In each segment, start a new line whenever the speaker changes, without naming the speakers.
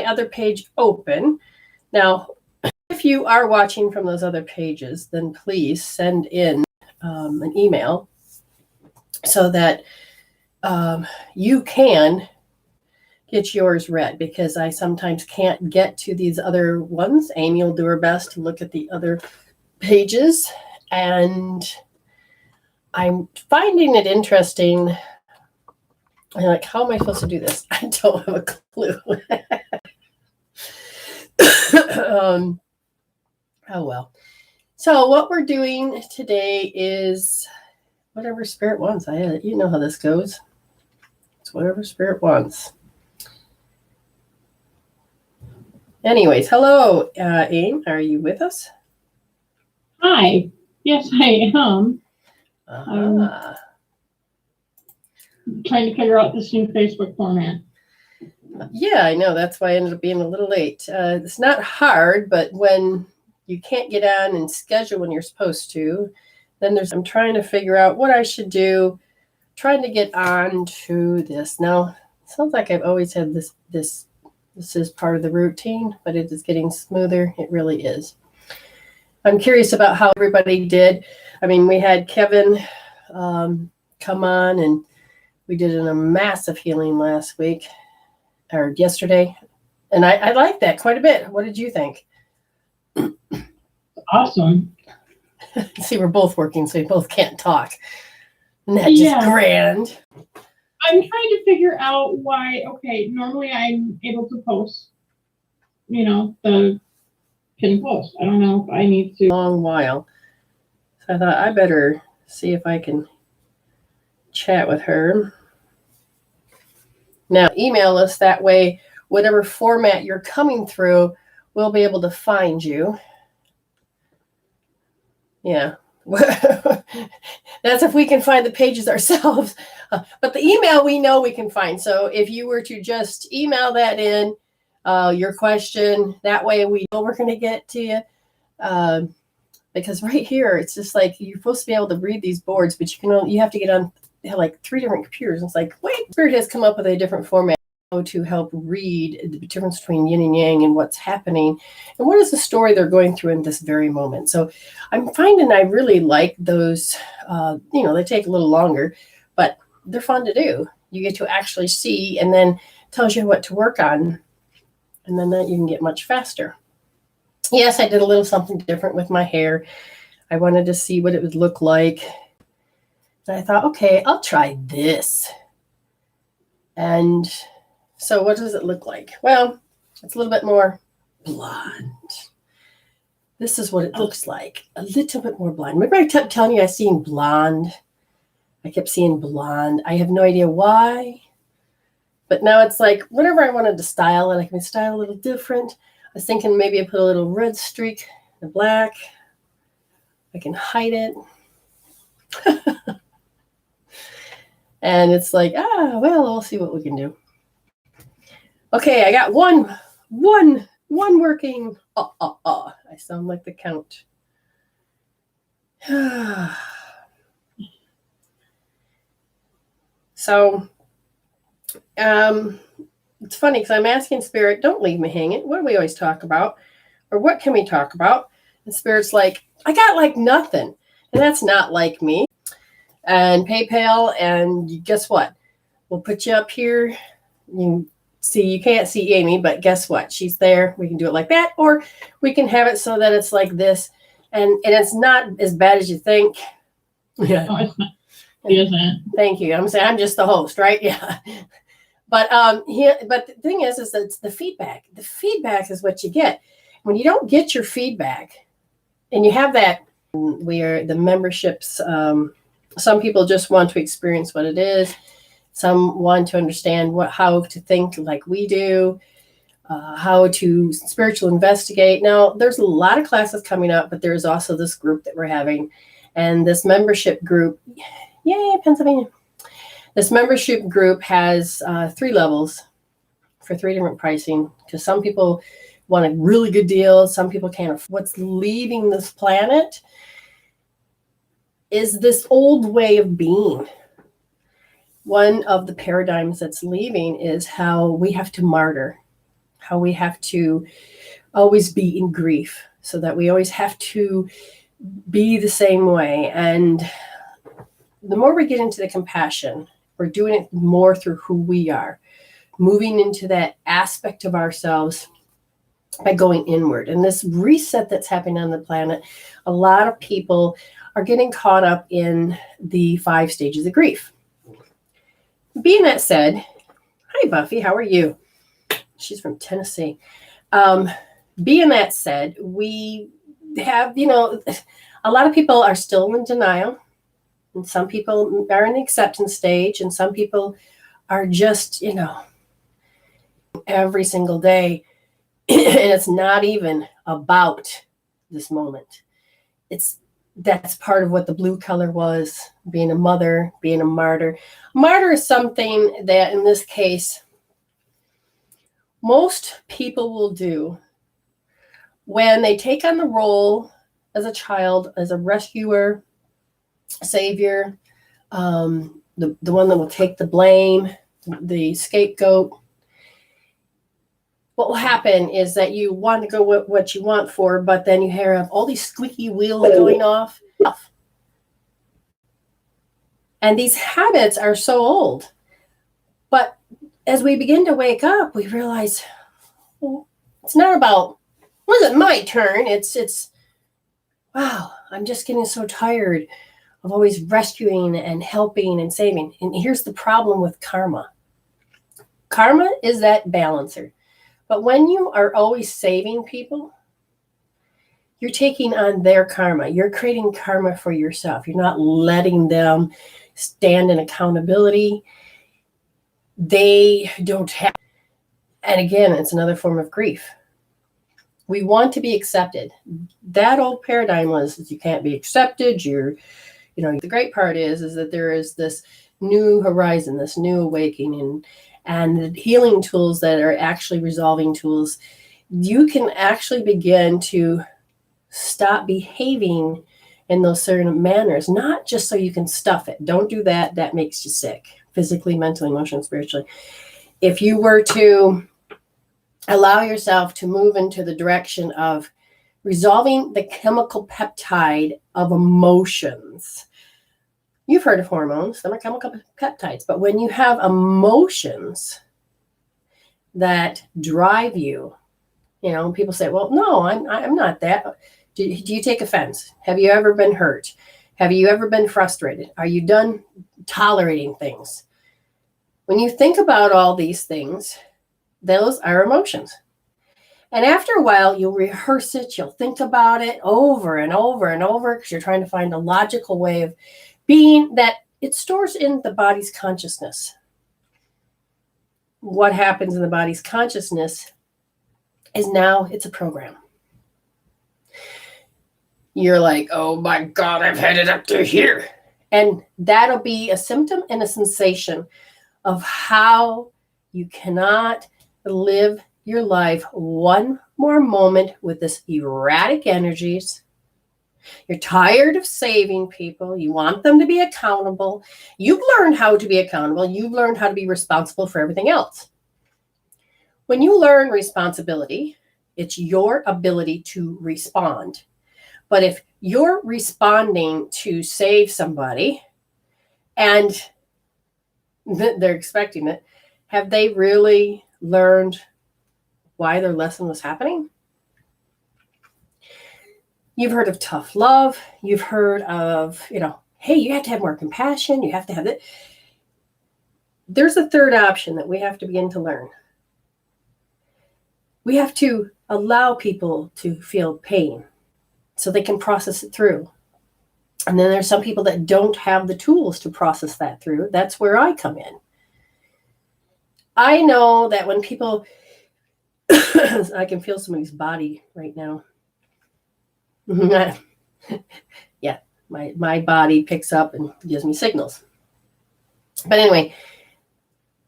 other page open. Now, if you are watching from those other pages, then please send in an email so that you can get yours read, because I sometimes can't get to these other ones. Amy will do her best to look at the other pages, and I'm finding it interesting. I'm like, how am I supposed to do this? I don't have a clue. Oh, well. So what we're doing today is whatever Spirit wants. You know how this goes. It's whatever Spirit wants. Anyways, hello, Aim. Are you with us?
Hi. Yes, I am. Trying to figure out this new Facebook format.
Yeah, I know. That's why I ended up being a little late. It's not hard, but when you can't get on and schedule when you're supposed to, then I'm trying to figure out what I should do, trying to get on to this. Now, it sounds like I've always had this is part of the routine, but it is getting smoother. It really is. I'm curious about how everybody did. I mean, we had Kevin come on, and we did a massive healing last week or yesterday. And I liked that quite a bit. What did you think?
Awesome.
See, we're both working, so we both can't talk. And that's just grand.
I'm trying to figure out why, normally I'm able to post, the pin post. I don't know if I need to.
A long while. So I thought I better see if I can chat with her. Now, email us. That way, whatever format you're coming through, we'll be able to find you. Yeah. That's if we can find the pages ourselves. But the email we know we can find. So if you were to just email that in, your question, that way we know we're going to get to you. Because right here, it's just like you're supposed to be able to read these boards, but you have to get on like 3 different computers. It's like, wait, Spirit has come up with a different format to help read the difference between yin and yang and what's happening and what is the story they're going through in this very moment. So I'm finding I really like those. They take a little longer, but they're fun to do. You get to actually see, and then tells you what to work on, and then that you can get much faster. Yes, I did a little something different with my hair. I wanted to see what it would look like. And I thought, okay, I'll try this. And so what does it look like? Well, it's a little bit more blonde. This is what it looks like. A little bit more blonde. Remember I kept telling you I seen blonde? I kept seeing blonde. I have no idea why. But now it's like whenever I wanted to style it, I can style a little different. I was thinking maybe I put a little red streak and black. I can hide it. And it's like, well, we'll see what we can do. Okay, I got one working. I sound like the Count. So, it's funny because I'm asking Spirit, don't leave me hanging. What do we always talk about? Or what can we talk about? And Spirit's like, I got like nothing. And that's not like me. And PayPal, and guess what? We'll put you up here. You can't see Amy, but guess what? She's there. We can do it like that, or we can have it so that it's like this, and it's not as bad as you think. Yeah.
No, it's not. It isn't.
Thank you. I'm saying I'm just the host, right? Yeah. But but the thing is that it's the feedback. The feedback is what you get. When you don't get your feedback, and you have that, the memberships. Some people just want to experience what it is. Some want to understand how to think like we do, how to spiritual investigate. Now, there's a lot of classes coming up, but there's also this group that we're having. And this membership group, yay, Pennsylvania. This membership group has 3 levels for 3 different pricing, because some people want a really good deal. Some people can't afford. What's leaving this planet is this old way of being. One of the paradigms that's leaving is how we have to martyr, how we have to always be in grief, so that we always have to be the same way. And the more we get into the compassion, we're doing it more through who we are, moving into that aspect of ourselves by going inward. And this reset that's happening on the planet, a lot of people are getting caught up in the 5 stages of grief. Being that said, hi, Buffy, how are you? She's from Tennessee. Being that said, we have, a lot of people are still in denial, and some people are in the acceptance stage, and some people are just, every single day. And it's not even about this moment. That's part of what the blue color was, being a mother, being a martyr. Martyr is something that, in this case, most people will do when they take on the role as a child, as a rescuer, savior, the one that will take the blame, the scapegoat. What will happen is that you want to go with what you want for, but then you have all these squeaky wheels going off. And these habits are so old. But as we begin to wake up, we realize, well, it's not about, wasn't my turn. It's, wow, I'm just getting so tired of always rescuing and helping and saving. And here's the problem with karma. Karma is that balancer. But when you are always saving people, you're taking on their karma. You're creating karma for yourself. You're not letting them stand in accountability. They don't have. And again, it's another form of grief. We want to be accepted. That old paradigm was that you can't be accepted. The great part is that there is this new horizon, this new awakening, and the healing tools that are actually resolving tools. You can actually begin to stop behaving in those certain manners, not just so you can stuff it. Don't do that. That makes you sick, physically, mentally, emotionally, spiritually. If you were to allow yourself to move into the direction of resolving the chemical peptide of emotions. You've heard of hormones, them are chemical peptides, but when you have emotions that drive you, people say, well, no, I'm not that. Do you take offense? Have you ever been hurt? Have you ever been frustrated? Are you done tolerating things? When you think about all these things, those are emotions. And after a while, you'll rehearse it. You'll think about it over and over and over because you're trying to find a logical way of being that it stores in the body's consciousness. What happens in the body's consciousness is now it's a program. You're like, oh my God, I've had it up to here. And that'll be a symptom and a sensation of how you cannot live your life one more moment with this erratic energies. You're tired of saving people. You want them to be accountable. You've learned how to be accountable. You've learned how to be responsible for everything else. When you learn responsibility, it's your ability to respond. But if you're responding to save somebody and they're expecting it, have they really learned why their lesson was happening? You've heard of tough love. You've heard of, hey, you have to have more compassion. You have to have it. There's a third option that we have to begin to learn. We have to allow people to feel pain so they can process it through. And then there's some people that don't have the tools to process that through. That's where I come in. I know that when people, I can feel somebody's body right now. Yeah, my body picks up and gives me signals. But anyway,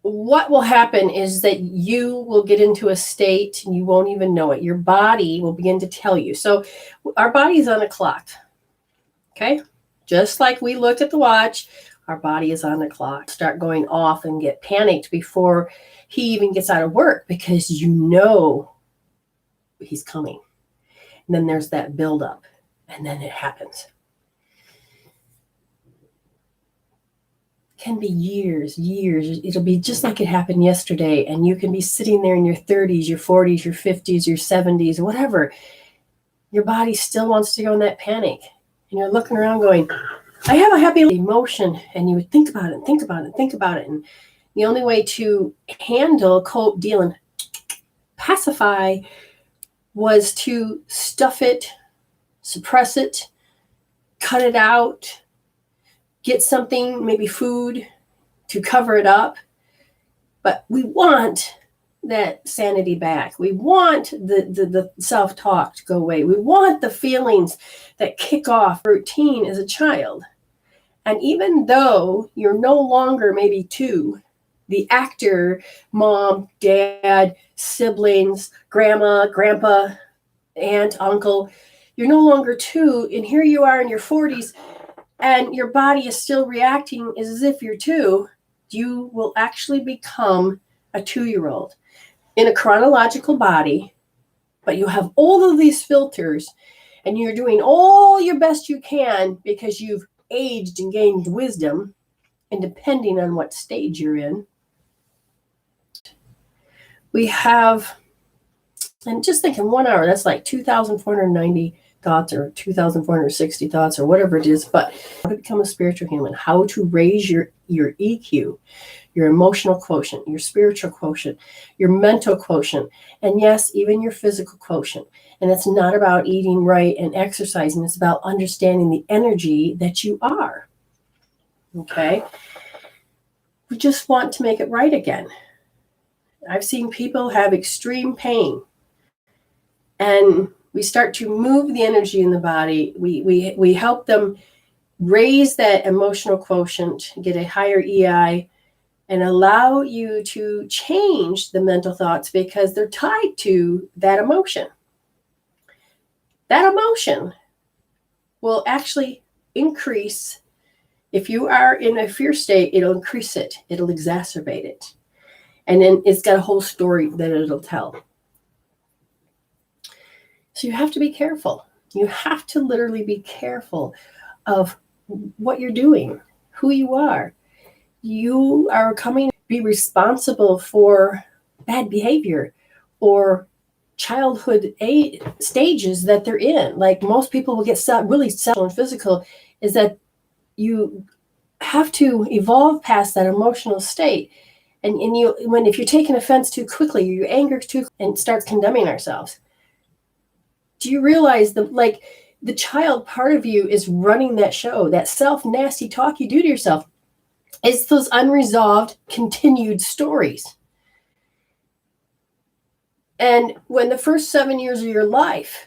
what will happen is that you will get into a state and you won't even know it. Your body will begin to tell you. So our body's on a clock. Okay? Just like we look at the watch, Our body is on the clock. Start going off and get panicked before he even gets out of work because you know he's coming. And then there's that buildup, and then it happens. Can be years. It'll be just like it happened yesterday, and you can be sitting there in your 30s, your 40s, your 50s, your 70s, whatever. Your body still wants to go in that panic, and you're looking around going, I have a happy emotion, and you would think about it, and the only way to handle, cope, deal, and pacify was to stuff it, suppress it, cut it out, get something, maybe food, to cover it up. But we want that sanity back. We want the self-talk to go away. We want the feelings that kick off routine as a child. And even though you're no longer maybe two, the actor, mom, dad, siblings, grandma, grandpa, aunt, uncle, you're no longer two, and here you are in your 40s, and your body is still reacting as if you're two, you will actually become a 2-year-old in a chronological body, but you have all of these filters, and you're doing all your best you can because you've aged and gained wisdom, and depending on what stage you're in. We have, and just think in 1 hour, that's like 2,490 thoughts or 2,460 thoughts or whatever it is. But how to become a spiritual human, how to raise your EQ, your emotional quotient, your spiritual quotient, your mental quotient, and yes, even your physical quotient. And it's not about eating right and exercising. It's about understanding the energy that you are. Okay? We just want to make it right again. I've seen people have extreme pain, and we start to move the energy in the body. We help them raise that emotional quotient, get a higher EI, and allow you to change the mental thoughts because they're tied to that emotion. That emotion will actually increase. If you are in a fear state, it'll increase it. It'll exacerbate it. And then it's got a whole story that it'll tell. So you have to be careful. You have to literally be careful of what you're doing, who you are. You are coming to be responsible for bad behavior or childhood stages that they're in. Like most people will get really sexual and physical, is that you have to evolve past that emotional state. And if you're taking offense too quickly, you anger too and starts condemning ourselves. Do you realize that the child part of you is running that show, that self-nasty talk you do to yourself? It's those unresolved, continued stories. And when the first 7 years of your life,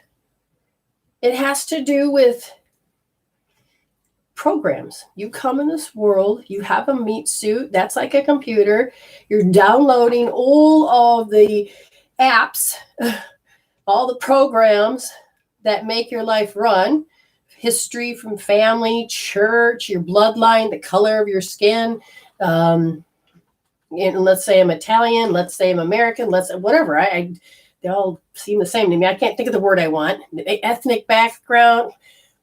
it has to do with programs. You come in this world, you have a meat suit, that's like a computer. You're downloading all of the apps, all the programs that make your life run. History from family, church, your bloodline, the color of your skin. And let's say I'm Italian, let's say I'm American, whatever. They all seem the same to me. I can't think of the word I want. Ethnic background.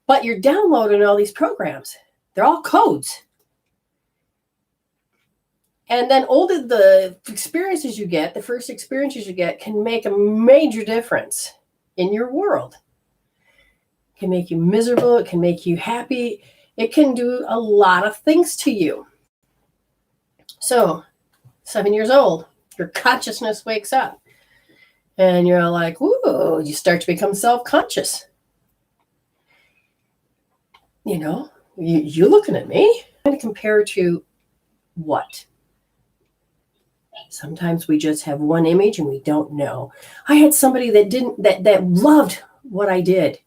But you're downloading all these programs. They're all codes. And then all the experiences you get, the first experiences you get, can make a major difference in your world. It can make you miserable. It can make you happy. It can do a lot of things to you. So, 7 years old, your consciousness wakes up. And you're like, whoa, you start to become self-conscious. You know, you're looking at me. I'm going to compare to what? Sometimes we just have one image and we don't know. I had somebody that loved what I did,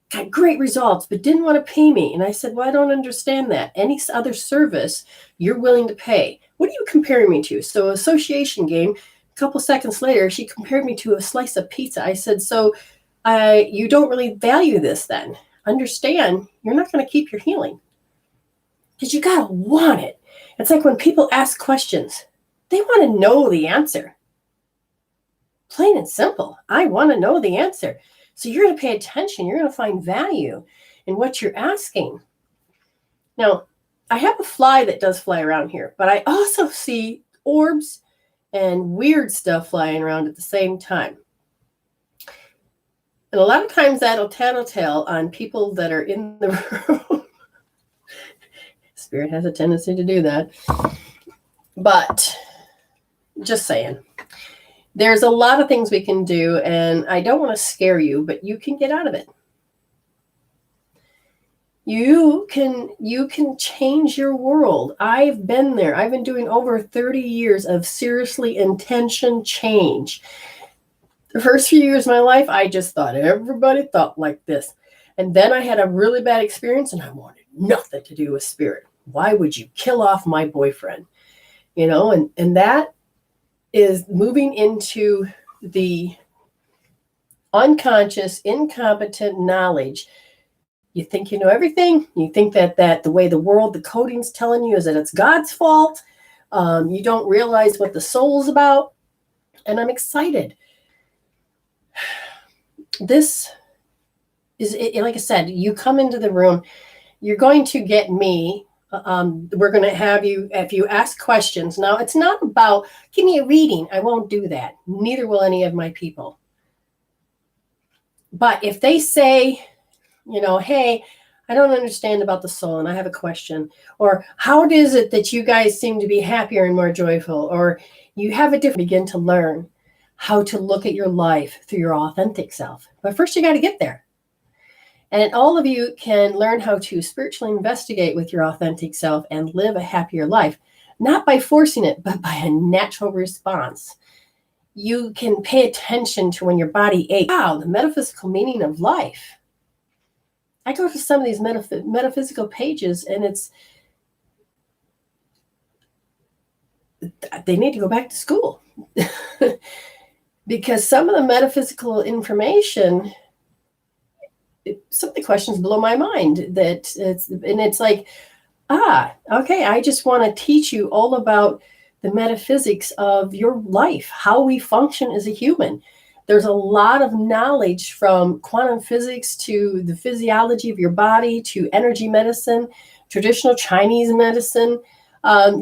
got great results, but didn't want to pay me. And I said, well, I don't understand that. Any other service you're willing to pay. What are you comparing me to? So association game, a couple seconds later, she compared me to a slice of pizza. I said, so you don't really value this then. Understand, you're not going to keep your healing. because you got to want it. It's like when people ask questions, they want to know the answer. Plain and simple. I want to know the answer. So you're going to pay attention. You're going to find value in what you're asking. Now, I have a fly that does fly around here, but I also see orbs and weird stuff flying around at the same time. And a lot of times that'll tattletale on people that are in the room. Spirit has a tendency to do that. But just saying. There's a lot of things we can do, and I don't want to scare you, but you can get out of it. You can change your world. I've been there. I've been doing over 30 years of seriously intention change. The first few years of my life, I just thought everybody thought like this. And then I had a really bad experience, and I wanted nothing to do with spirit. Why would you kill off my boyfriend? And that is moving into the unconscious, incompetent knowledge. You think you know everything. You think that the way the world, the coding's telling you is that it's God's fault. You don't realize what the soul's about. And I'm excited. This is, like I said, you come into the room, you're going to get me. We're going to have you, if you ask questions. Now, it's not about, give me a reading. I won't do that. Neither will any of my people. But if they say, hey, I don't understand about the soul and I have a question, or how is it that you guys seem to be happier and more joyful, or you have a different, begin to learn how to look at your life through your authentic self. But first you got to get there. And all of you can learn how to spiritually investigate with your authentic self and live a happier life, not by forcing it, but by a natural response. You can pay attention to when your body aches. Wow, the metaphysical meaning of life. I go to some of these metaphysical pages, and they need to go back to school. Because some of the metaphysical information, some of the questions blow my mind. It's like, okay, I just want to teach you all about the metaphysics of your life, how we function as a human. There's a lot of knowledge from quantum physics to the physiology of your body to energy medicine, traditional Chinese medicine.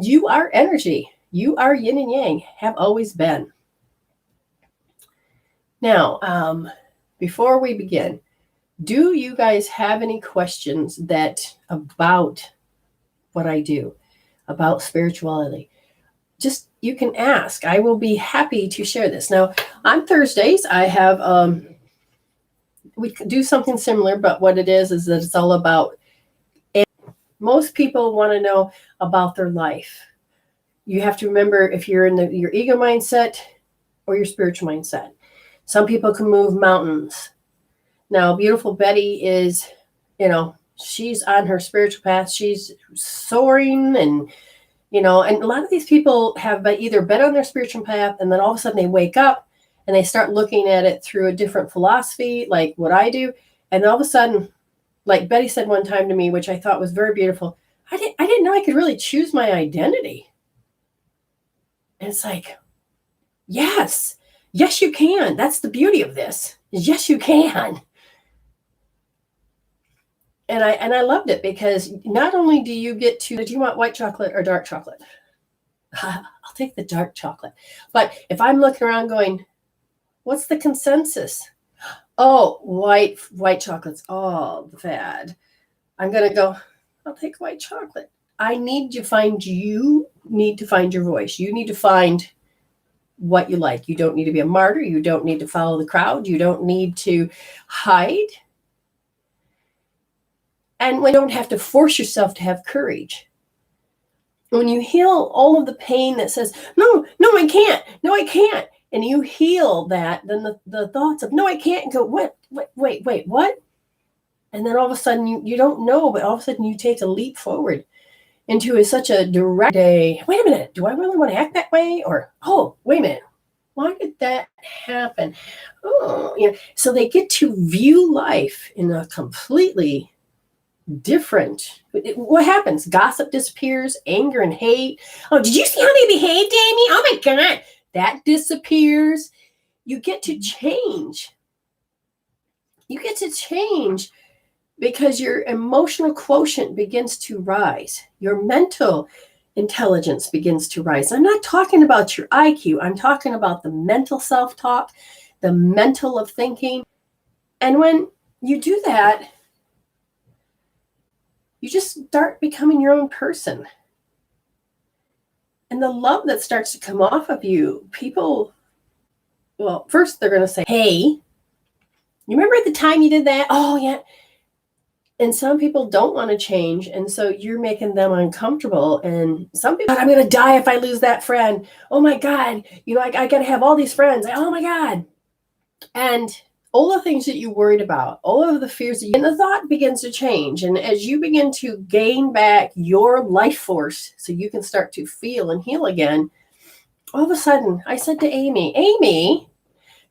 You are energy. You are yin and yang, have always been. Now, before we begin, do you guys have any questions about what I do, about spirituality? Just, you can ask. I will be happy to share this. Now, on Thursdays, I have, we do something similar, but what it is that it's all about, most people want to know about their life. You have to remember if you're in your ego mindset or your spiritual mindset. Some people can move mountains. Now, beautiful Betty is, she's on her spiritual path. She's soaring and and a lot of these people have either been on their spiritual path and then all of a sudden they wake up and they start looking at it through a different philosophy, like what I do. And all of a sudden, like Betty said one time to me, which I thought was very beautiful, I didn't know I could really choose my identity. And it's like, yes, you can. That's the beauty of this. Yes, you can. And I loved it because not only do you get to, do you want white chocolate or dark chocolate? I'll take the dark chocolate. But if I'm looking around going, what's the consensus? Oh, white chocolate's all bad. I'm going to go, I'll take white chocolate. You need to find your voice. You need to find what you like. You don't need to be a martyr. You don't need to follow the crowd. You don't need to hide. And you don't have to force yourself to have courage. When you heal all of the pain that says, no, I can't. And you heal that, then the thoughts of, no, I can't, go, wait, what? And then all of a sudden you don't know, but all of a sudden you take a leap forward into such a direct day. Wait a minute, do I really want to act that way? Or, oh, wait a minute, why did that happen? Oh, so they get to view life in a completely different. What happens? Gossip disappears, anger and hate. Oh, did you see how they behaved, Amy? Oh my God. That disappears. You get to change. You get to change because your emotional quotient begins to rise. Your mental intelligence begins to rise. I'm not talking about your IQ. I'm talking about the mental self-talk, the mental of thinking. And when you do that, you just start becoming your own person. And the love that starts to come off of you, people, well, first they're going to say, hey, you remember at the time you did that? Oh, yeah. And some people don't want to change. And so you're making them uncomfortable. And some people, I'm going to die if I lose that friend. Oh my God. I got to have all these friends. Oh my God. And all the things that you worried about, all of the fears, and the thought begins to change. And as you begin to gain back your life force so you can start to feel and heal again, all of a sudden I said to Amy,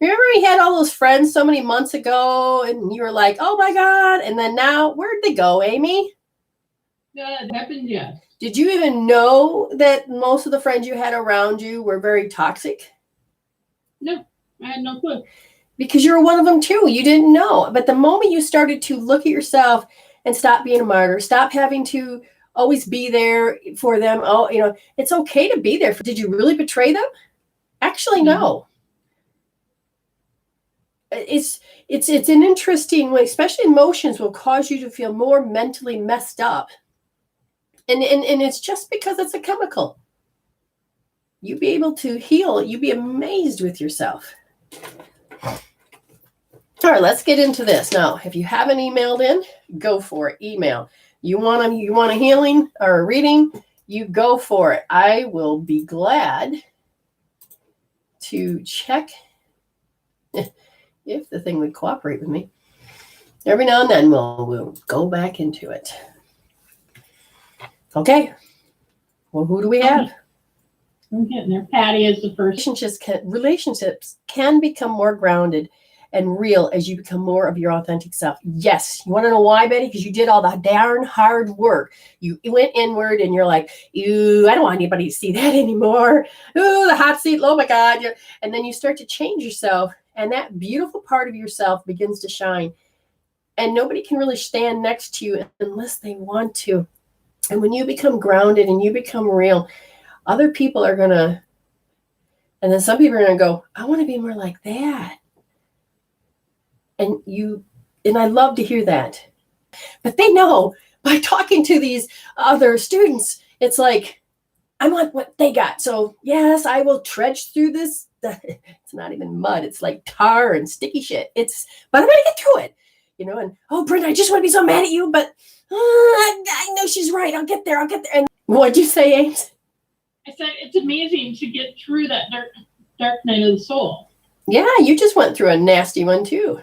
remember we had all those friends so many months ago and you were like, oh my God. And then now, where'd they go, Amy?
Yeah, it happened, yes.
Did you even know that most of the friends you had around you were very toxic?
No, I had no clue.
Because you were one of them too. You didn't know. But the moment you started to look at yourself and stop being a martyr, stop having to always be there for them. Oh, it's okay to be there. Did you really betray them? Actually, no. It's an interesting way, especially emotions will cause you to feel more mentally messed up. And it's just because it's a chemical. You be able to heal. You be amazed with yourself. All right, let's get into this. Now, if you haven't emailed in, go for it. Email. You want a healing or a reading, you go for it. I will be glad to check if the thing would cooperate with me. Every now and then we'll go back into it. Okay. Well, who do we have?
I'm getting there. Patty is the first.
Relationships can become more grounded and real as you become more of your authentic self. Yes. You want to know why, Betty? Because you did all the darn hard work. You went inward and you're like, ew, I don't want anybody to see that anymore. Ooh, the hot seat. Oh my God. And then you start to change yourself and that beautiful part of yourself begins to shine. And nobody can really stand next to you unless they want to. And when you become grounded and you become real, other people are going to, and then some people are going to go, I want to be more like that. And I love to hear that. But they know by talking to these other students, it's like, I want what they got. So yes, I will trudge through this. It's not even mud. It's like tar and sticky shit. But I'm going to get through it, and, oh, Brenda, I just want to be so mad at you, but I know she's right. I'll get there. And what'd you say, Ames?
I said, it's amazing to get through that dark night of the soul.
Yeah, you just went through a nasty one too.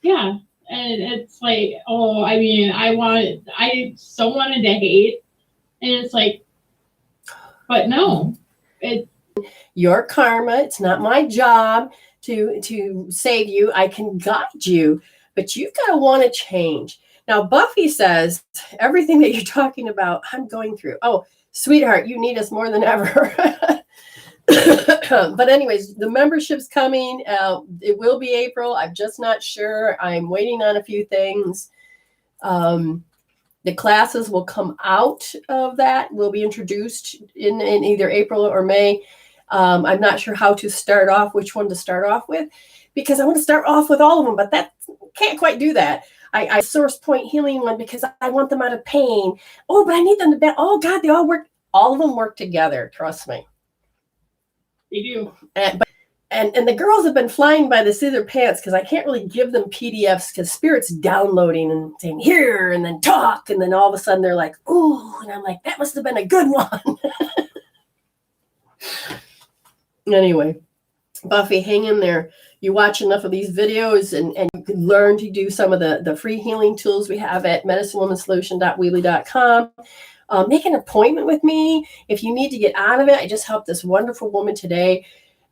Yeah. And it's like, oh, I mean, I so wanted to hate. And it's like, but no.
Your karma, it's not my job to save you. I can guide you, but you've got to want to change. Now, Buffy says, everything that you're talking about, I'm going through. Oh, sweetheart, you need us more than ever. But anyways, the membership's coming. It will be April. I'm just not sure. I'm waiting on a few things. The classes will come out of that, will be introduced in either April or May. I'm not sure how to start off, which one to start off with, because I want to start off with all of them, but that can't quite do that. I source point healing one because I want them out of pain. Oh, but I need them to be. Oh God, they all work. All of them work together. Trust me.
They do.
And the girls have been flying by the seat of their pants because I can't really give them PDFs because Spirit's downloading and saying here and then talk. And then all of a sudden they're like, ooh. And I'm like, that must have been a good one. Anyway, Buffy, hang in there. You watch enough of these videos and you can learn to do some of the free healing tools we have at medicinewomansolution.weebly.com. Make an appointment with me if you need to get out of it. I just helped this wonderful woman today.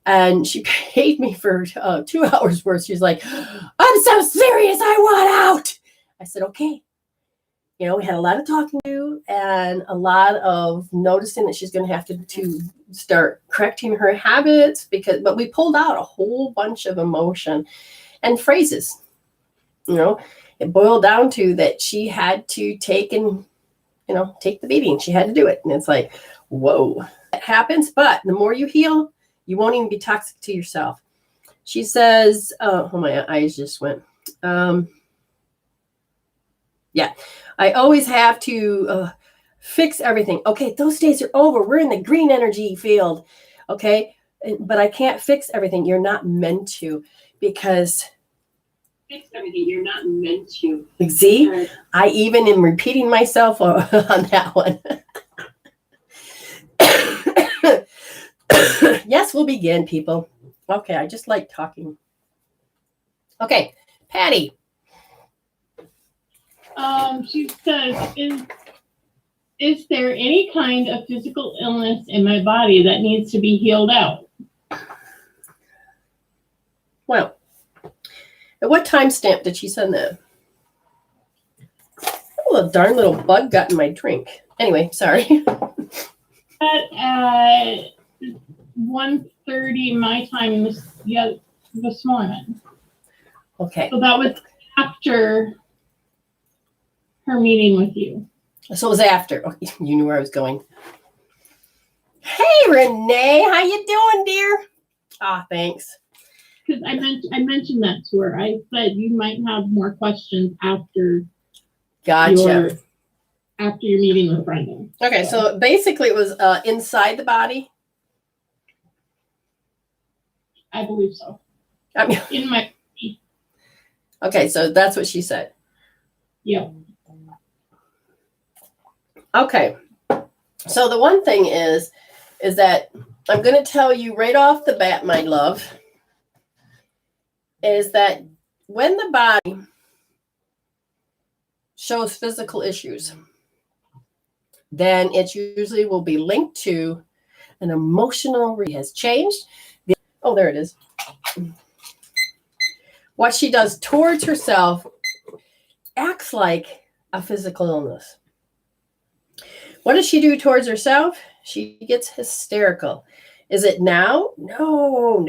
And she paid me for 2 hours worth. She's like, I'm so serious. I want out. I said, okay. You know, we had a lot of talking to do and a lot of noticing that she's going to have to start correcting her habits but we pulled out a whole bunch of emotion and phrases. You know, it boiled down to that she had to take the beating. She had to do it. And it's like, whoa, it happens. But the more you heal, you won't even be toxic to yourself. She says, oh, my eyes just went. Yeah, I always have to fix everything. Okay, those days are over. We're in the green energy field. Okay, but I can't fix everything. You're not meant to, because fix everything. You're not meant to. See, I even am repeating myself on that one. Yes, we'll begin, people. Okay, I just like talking. Okay, Patty.
She says, is there any kind of physical illness in my body that needs to be healed out?
Well, at what time stamp did she send that? Oh, a darn little bug got in my drink. Anyway, sorry.
At 1:30 my time this morning.
Okay.
So that was after her meeting with you.
So it was after. Oh, you knew where I was going. Hey, Renee, how you doing, dear? Thanks.
Because I mentioned that to her. I said you might have more questions after.
Gotcha.
After your meeting with Brenda.
Okay, so basically it was inside the body.
I believe so.
I mean,
in my.
Okay, so that's what she said.
Yep.
Okay, so the one thing is that I'm going to tell you right off the bat, my love, is that when the body shows physical issues, then it usually will be linked to an emotional has changed. Oh, there it is. What she does towards herself acts like a physical illness. What does she do towards herself? She gets hysterical. Is it now? No.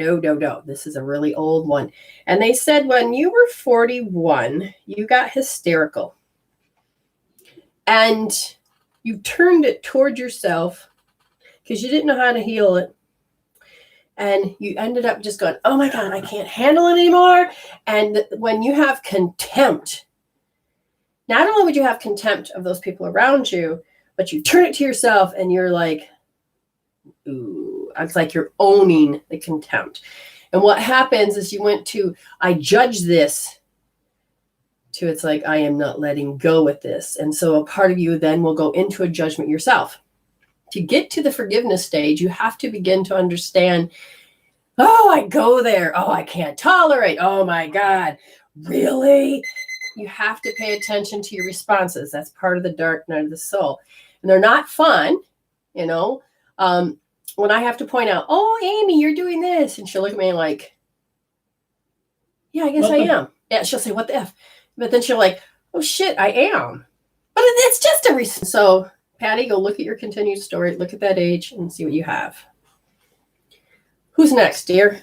This is a really old one. And they said when you were 41, you got hysterical. And you turned it toward yourself because you didn't know how to heal it. And you ended up just going, oh my God, I can't handle it anymore. And when you have contempt, not only would you have contempt of those people around you, but you turn it to yourself and you're like, ooh, it's like you're owning the contempt. And what happens is you went to, I judge this, to it's like, I am not letting go with this. And so a part of you then will go into a judgment yourself. To get to the forgiveness stage, you have to begin to understand, oh, I go there. Oh, I can't tolerate. Oh my God, really? You have to pay attention to your responses. That's part of the dark night of the soul. And they're not fun, you know. When I have to point out, oh, Amy, you're doing this. And she'll look at me like, yeah, I guess I am. Yeah, she'll say, what the F? But then she'll like, oh, shit, I am. But it's just a reason. So, Patty, go look at your continued story. Look at that age and see what you have. Who's next, dear?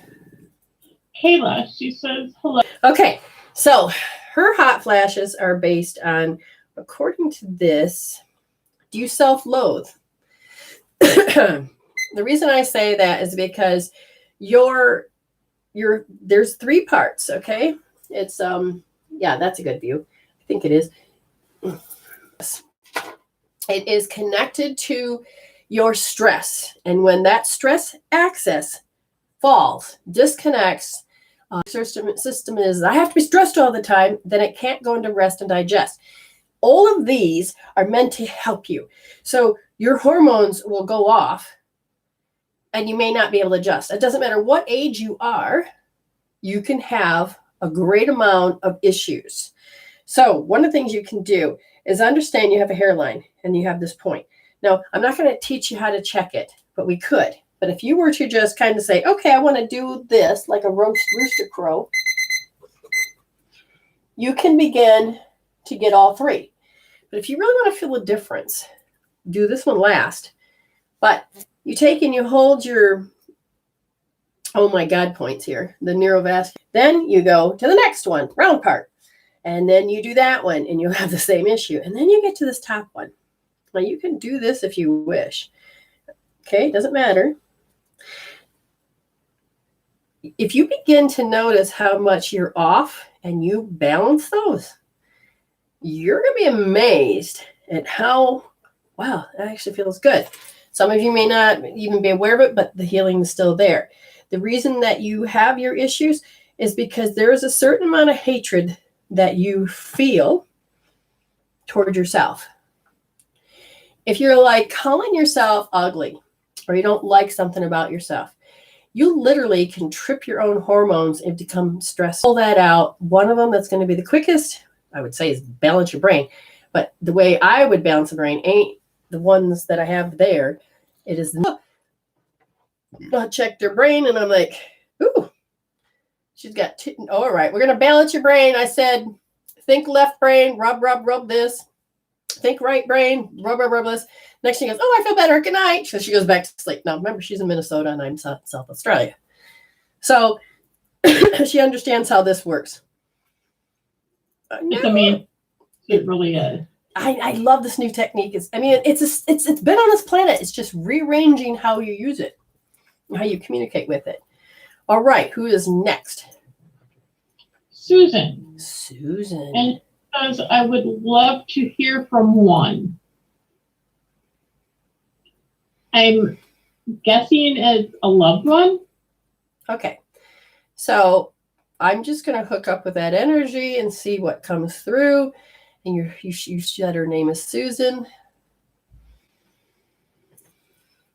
Kayla, she says hello.
Okay, so her hot flashes are based on, according to this, do you self-loathe? The reason I say that is because there's three parts, okay? It's yeah, that's a good view. I think it is. It is connected to your stress. And when that stress axis falls, disconnects, system is, I have to be stressed all the time, then it can't go into rest and digest. All of these are meant to help you. So your hormones will go off and you may not be able to adjust. It doesn't matter what age you are, you can have a great amount of issues. So one of the things you can do is understand you have a hairline and you have this point. Now, I'm not going to teach you how to check it, but we could. But if you were to just kind of say, okay, I want to do this like a rooster crow, you can begin to get all three. But if you really want to feel a difference, do this one last. But you take and you hold your, oh my God, points here, the neurovascular. Then you go to the next one, round part. And then you do that one and you'll have the same issue. And then you get to this top one. Now you can do this if you wish. Okay, doesn't matter. If you begin to notice how much you're off and you balance those, you're going to be amazed at how, wow, that actually feels good. Some of you may not even be aware of it, but the healing is still there. The reason that you have your issues is because there is a certain amount of hatred that you feel toward yourself. If you're like calling yourself ugly or you don't like something about yourself, you literally can trip your own hormones and become stressed. Pull that out. One of them that's going to be the quickest, I would say, is balance your brain. But the way I would balance the brain ain't the ones that I have there. It is I checked her brain and I'm like, ooh, she's got all right, we're going to balance your brain. I said, think left brain, rub this. Think right brain, rub this. Next she goes, oh, I feel better. Good night. So she goes back to sleep. Now, remember, she's in Minnesota and I'm South Australia. So she understands how this works.
It's amazing. It really is.
I love this new technique. It's been on this planet. It's just rearranging how you use it, how you communicate with it. All right, who is next?
Susan.
And
because I would love to hear from one. I'm guessing it's a loved one.
Okay, so I'm just going to hook up with that energy and see what comes through. And you said her name is Susan.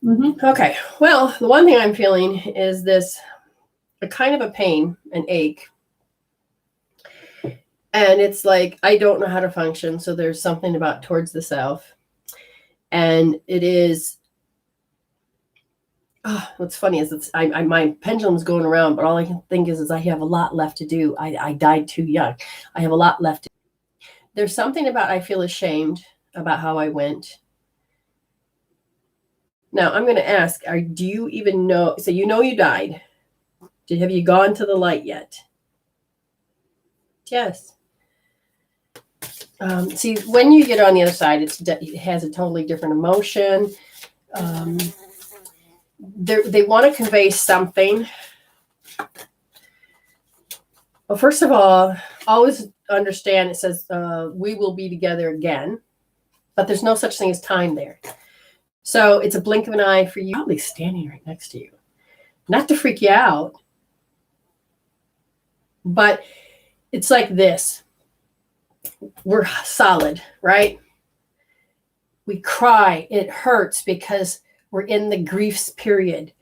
Mm-hmm.
Okay, well, the one thing I'm feeling is a kind of a pain, an ache. And it's like, I don't know how to function. So there's something about towards the south. And it is, what's funny is my pendulum's going around, but all I can think is I have a lot left to do. I died too young. I have a lot left to do. There's something about, I feel ashamed about how I went. Now I'm going to ask, do you even know, so you know you died. Have you gone to the light yet? Yes. See, when you get on the other side, it has a totally different emotion. They want to convey something. Well, first of all, always understand it says we will be together again, but there's no such thing as time there. So it's a blink of an eye for you, probably standing right next to you. Not to freak you out, but it's like this. We're solid, right? We cry. It hurts because we're in the griefs period.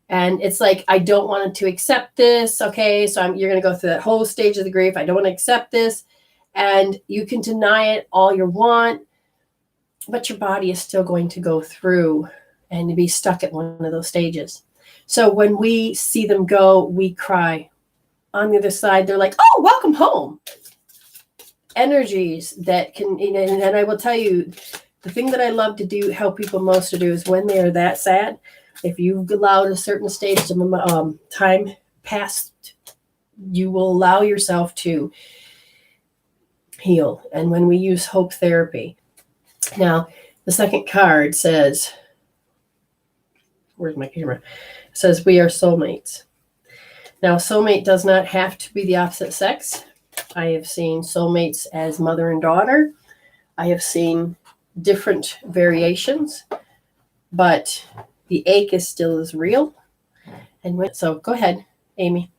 And it's like, I don't want to accept this. Okay, so you're going to go through that whole stage of the grief. I don't want to accept this. And you can deny it all you want, but your body is still going to go through and be stuck at one of those stages. So when we see them go, we cry. On the other side, they're like, oh, welcome home. Energies that can, and I will tell you, the thing that I love to do, help people most to do, is when they are that sad, if you've allowed a certain stage of time past, you will allow yourself to heal. And when we use hope therapy, now the second card says, where's my camera? It says we are soulmates. Now, soulmate does not have to be the opposite sex. I have seen soulmates as mother and daughter. I have seen different variations, but the ache is still as real. And so go ahead, Amy.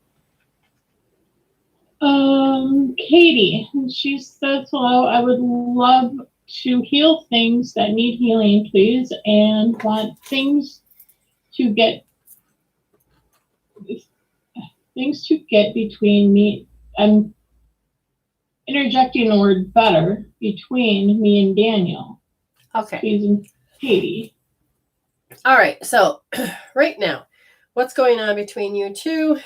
Katie, she says, hello, I would love to heal things that need healing, please, and want things to get between me. I'm interjecting the word better, between me and Daniel.
Okay.
Please, and Katie.
All right. So right now, what's going on between you two?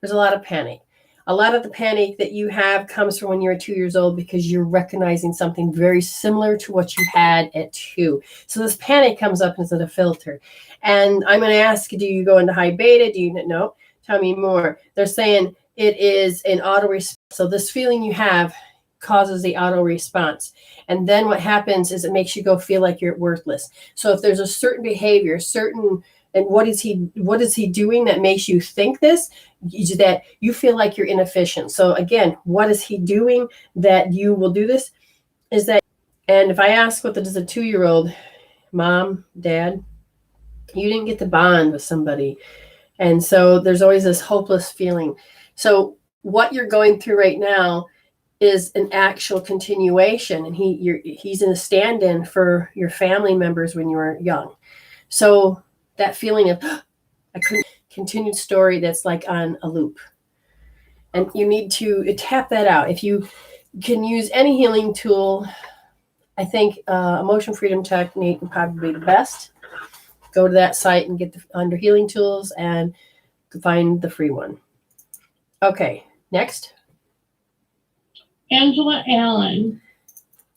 There's a lot of panic. A lot of the panic that you have comes from when you're 2 years old because you're recognizing something very similar to what you had at 2. So this panic comes up as a filter. And I'm going to ask, do you go into high beta? Do you know? Tell me more. They're saying it is an auto response. So this feeling you have causes the auto response. And then what happens is it makes you go feel like you're worthless. So if there's a certain behavior, and what is he doing that makes you think this? That you feel like you're inefficient. So again, what is he doing that you will do this? Is that, and if I ask what does a 2-year-old, mom, dad, you didn't get the bond with somebody. And so there's always this hopeless feeling. So what you're going through right now is an actual continuation, and he's in a stand-in for your family members when you were young. So that feeling of I couldn't, continued story that's like on a loop, and you need to tap that out. If you can use any healing tool, I think emotion freedom technique would probably be the best. Go to that site and get under healing tools and find the free one. Okay, next.
Angela Allen.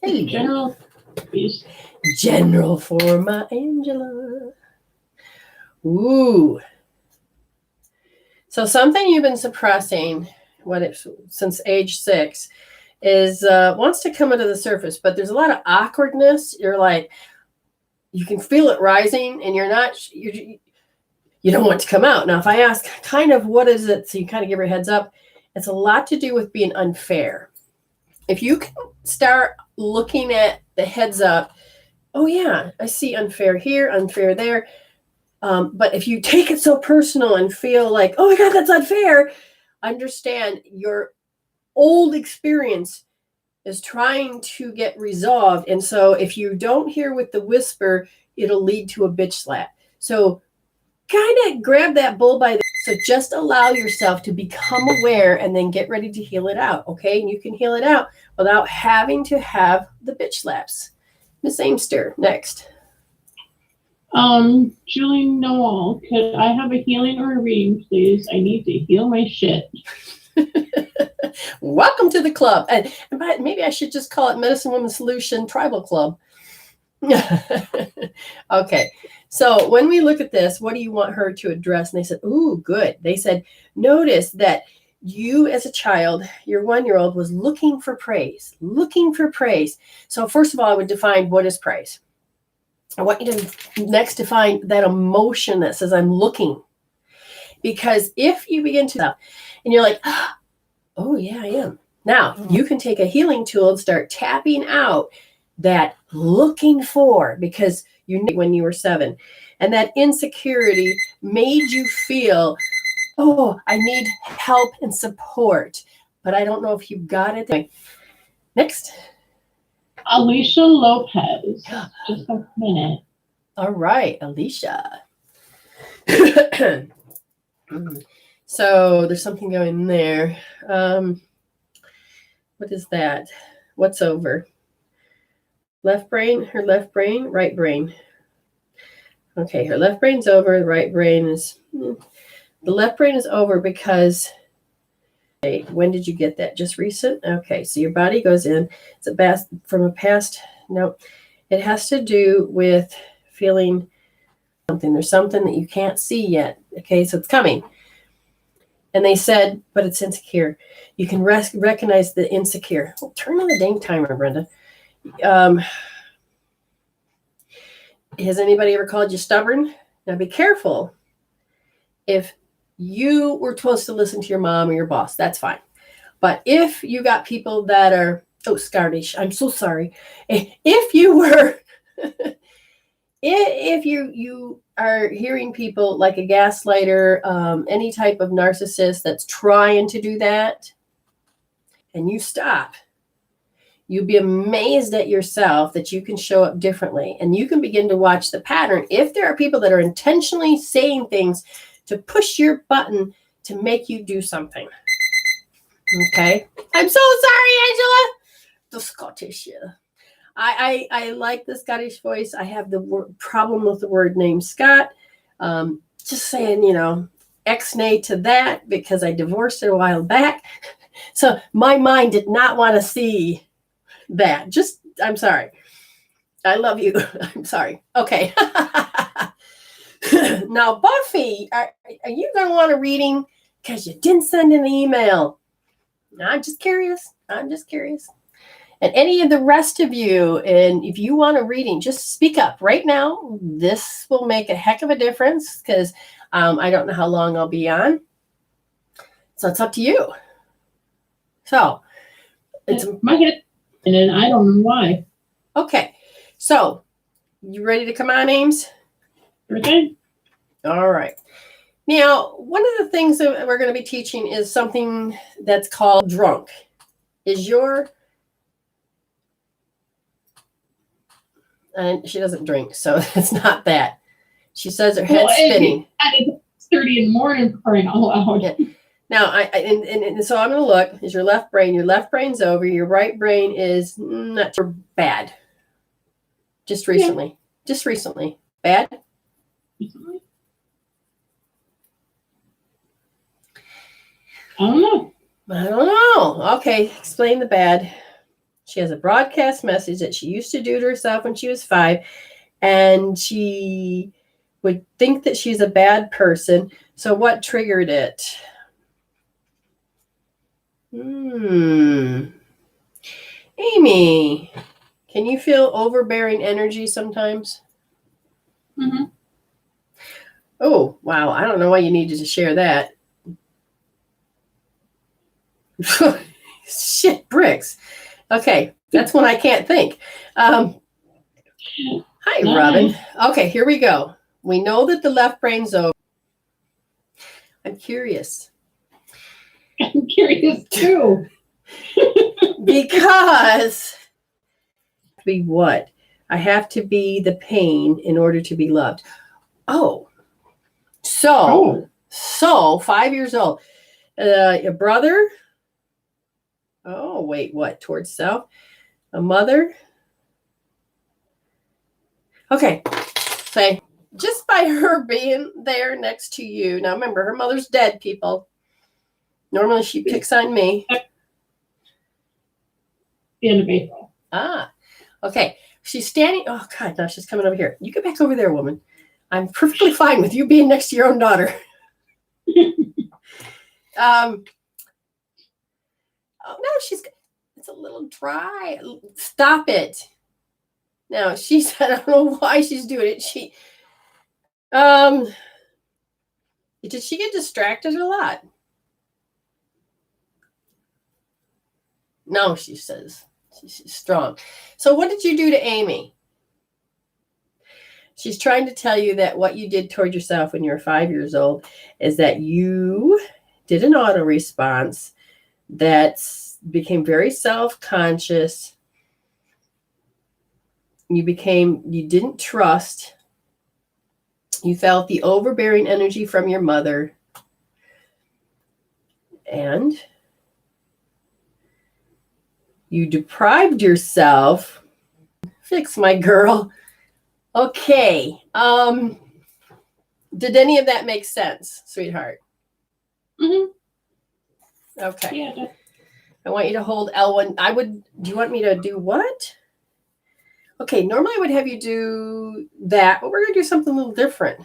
Hey, General for my Angela. Ooh. So something you've been suppressing since age 6 is wants to come into the surface, but there's a lot of awkwardness. You're like, you can feel it rising, and you don't want to come out. Now, if I ask kind of what is it, so you kind of give her a heads up, it's a lot to do with being unfair. If you can start looking at the heads up, oh yeah, I see unfair here, unfair there. But if you take it so personal and feel like, oh my God, that's unfair, understand your old experience is trying to get resolved. And so if you don't hear with the whisper, it'll lead to a bitch slap. So kind of grab that bull by the... So just allow yourself to become aware and then get ready to heal it out, okay? And you can heal it out without having to have the bitch slaps. Miss Amester, next.
Julie Noel, could I have a healing or a reading, please? I need to heal my shit.
Welcome to the club. And maybe I should just call it Medicine Woman Solution Tribal Club. Okay. So when we look at this, what do you want her to address? And they said, ooh, good. They said, notice that you as a child, your 1-year-old was looking for praise. So first of all, I would define what is praise. I want you to next define that emotion that says I'm looking. Because if you begin to, and you're like, oh yeah, I am. Now you can take a healing tool and start tapping out that looking for, because you knew when you were 7, and that insecurity made you feel, oh, I need help and support, but I don't know if you got it. Next.
Alicia Lopez. Just a minute.
All right, Alicia. So there's something going there. What is that? What's over? Left brain, her left brain, right brain. Okay, her left brain's over, the right brain is... The left brain is over because... Okay, when did you get that? Just recent? Okay, so your body goes in. It's from a past... No, it has to do with feeling something. There's something that you can't see yet. Okay, so it's coming. And they said, but it's insecure. You can recognize the insecure. Oh, turn on the dang timer, Brenda. Has anybody ever called you stubborn? Now be careful. If you were supposed to listen to your mom or your boss, that's fine. But if you got people that are, oh, Scardish, I'm so sorry. If you were, if you are hearing people like a gaslighter, any type of narcissist that's trying to do that, and you stop, you'll be amazed at yourself that you can show up differently, and you can begin to watch the pattern. If there are people that are intentionally saying things to push your button to make you do something. Okay. I'm so sorry, Angela. The Scottish, yeah. I like the Scottish voice. I have the problem with the word name Scott. Just saying, ex-nay to that because I divorced it a while back. So my mind did not want to see that. I'm sorry. I love you. I'm sorry. Okay. Now, Buffy, are you going to want a reading? Because you didn't send an email. I'm just curious. And any of the rest of you, and if you want a reading, just speak up right now. This will make a heck of a difference because I don't know how long I'll be on. So it's up to you. So it's
my head, and I don't know why.
Okay. So you ready to come on, Ames?
Okay.
All right. Now, one of the things that we're going to be teaching is something that's called drunk. And she doesn't drink, so it's not that. She says her head's spinning.
It's 30 in the morning crying out loud.
Yeah. Now, and so I'm going to look. Is your left brain? Your left brain's over. Your right brain is not too bad. Just recently. Yeah. Just recently. Bad?
Recently? I don't know.
Okay, explain the bad. She has a broadcast message that she used to do to herself when she was 5, and she would think that she's a bad person. So what triggered it? Amy, can you feel overbearing energy sometimes?
Mm-hmm.
Oh, wow. I don't know why you needed to share that. Shit, bricks. Okay, that's when I can't think. Hi, Robin. Okay, here we go. We know that the left brain's over. I'm curious.
I'm curious too.
Because be what? I have to be the pain in order to be loved. So 5 years old. A brother. Oh, wait, what? Towards self? A mother? Okay. Say, just by her being there next to you. Now, remember, her mother's dead, people. Normally, she picks on me.
The end of April.
Okay. She's standing. Oh, God, now she's coming over here. You get back over there, woman. I'm perfectly fine with you being next to your own daughter. Oh, no, it's a little dry. Stop it. Now, she said, I don't know why she's doing it. Did she get distracted a lot? No, she says. She's strong. So what did you do to Amy? She's trying to tell you that what you did toward yourself when you were 5 years old is that you did an auto response that became very self-conscious. You didn't trust. You felt the overbearing energy from your mother. And you deprived yourself. Fix, my girl. Okay. Did any of that make sense, sweetheart?
Mm-hmm.
Okay.
Yeah.
I want you to hold L1. Do you want me to do what? Okay, normally I would have you do that, but we're going to do something a little different.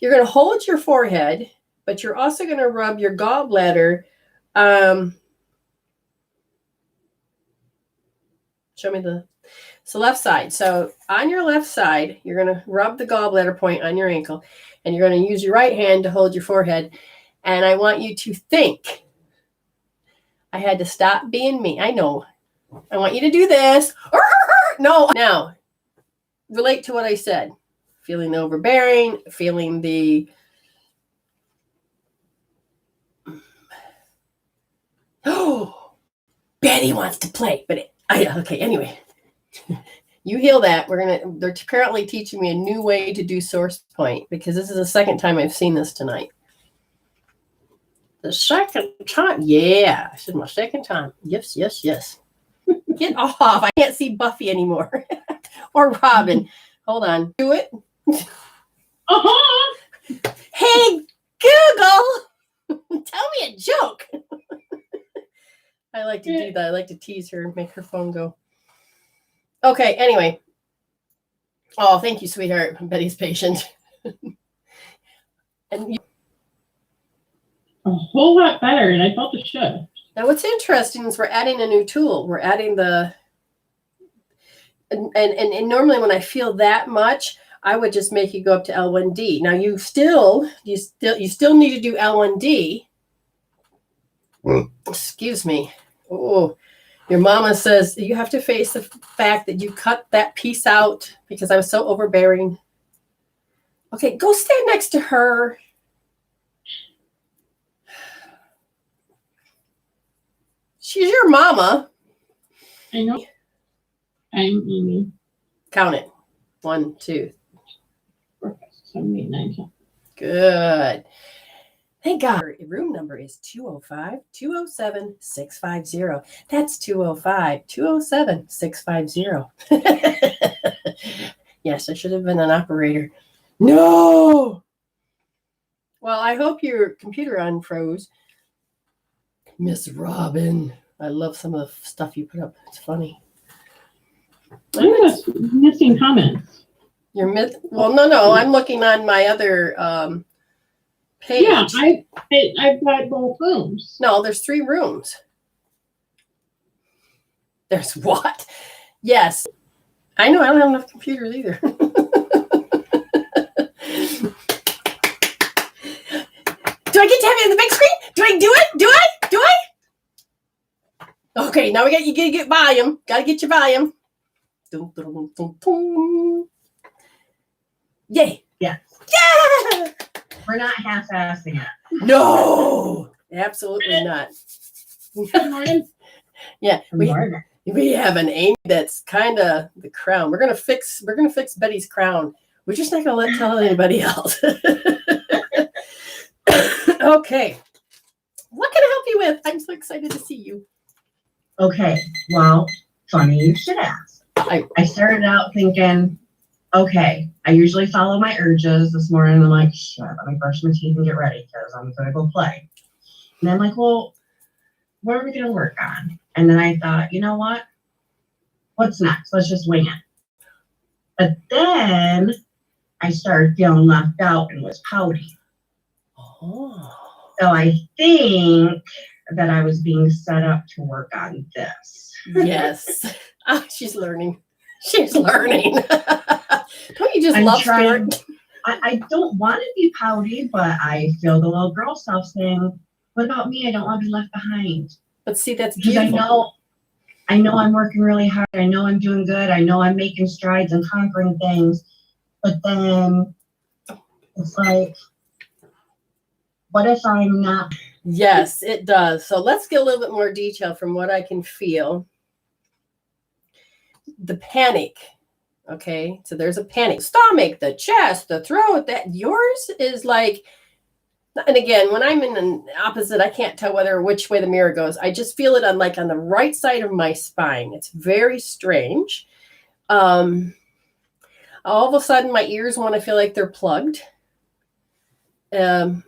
You're going to hold your forehead, but you're also going to rub your gallbladder. Show me it's the left side. So on your left side, you're going to rub the gallbladder point on your ankle, and you're going to use your right hand to hold your forehead. And I want you to think, I had to stop being me. I know. I want you to do this. No. Now, relate to what I said. Feeling the overbearing, feeling the... Oh, Betty wants to play. But okay, anyway. You heal that. They're currently teaching me a new way to do source point because this is the second time I've seen this tonight. The second time. Yeah. I said my second time. Yes. Get off. I can't see Buffy anymore. Or Robin. Hold on. Do it.
Uh-huh.
Hey, Google, tell me a joke. I like to do that. I like to tease her and make her phone go. Okay, anyway. Oh, thank you, sweetheart. Betty's patient. And
a whole lot better, and I felt it should.
now what's interesting is we're adding a new tool. We're adding the and normally when I feel that much, I would just make you go up to L1D. Now you still need to do L1D. Excuse me. Oh, your mama says you have to face the fact that you cut that piece out because I was so overbearing. Okay, go stand next to her. She's your mama.
I know. I'm Amy.
Count it. 1, 2.
4, 5, 6, 7, 8, 9, 10.
Good. Thank God. Room number is 205-207-650. That's 205-207-650. Yes, I should have been an operator. No. Well, I hope your computer unfroze. Miss Robin. I love some of the stuff you put up. It's funny.
I'm just missing comments.
You're well, no. I'm looking on my other page.
Yeah, I've got both rooms.
No, there's 3 rooms. There's what? Yes. I know I don't have enough computers either. Do I get to have it in the big screen? Do I do it? Do I? Okay, now you gotta get volume. Gotta get your volume. Dun, dun, dun, dun, dun. Yay.
Yeah.
Yeah.
We're not half-assing it.
No, absolutely not.
Good morning.
Yeah, we have an Amy that's kind of the crown. We're gonna fix Betty's crown. We're just not gonna tell anybody else. Okay, what can I help you with? I'm so excited to see you.
Okay, well, funny you should ask. I started out thinking, okay, I usually follow my urges. This morning I'm like, shit, let me brush my teeth and get ready because I'm gonna go play. And I'm like, well, what are we gonna work on? And then I thought, you know what? What's next? Let's just wing it. But then I started feeling left out and was pouty.
Oh.
So I think that I was being set up to work on this.
Yes. Oh, she's learning. She's learning. Don't you just
I'm
love
trying.
spirit?
I don't want to be pouty, but I feel the little girl self saying, what about me? I don't want to be left behind.
But see, that's
Because
beautiful.
I know I'm working really hard. I know I'm doing good. I know I'm making strides and conquering things. But then it's like, what if I'm not?
Yes, it does. So let's get a little bit more detail from what I can feel. The panic. Okay, so there's a panic. Stomach, the chest, the throat. That yours is like, and again, when I'm in an opposite, I can't tell which way the mirror goes. I just feel it on the right side of my spine. It's very strange. All of a sudden, my ears want to feel like they're plugged. You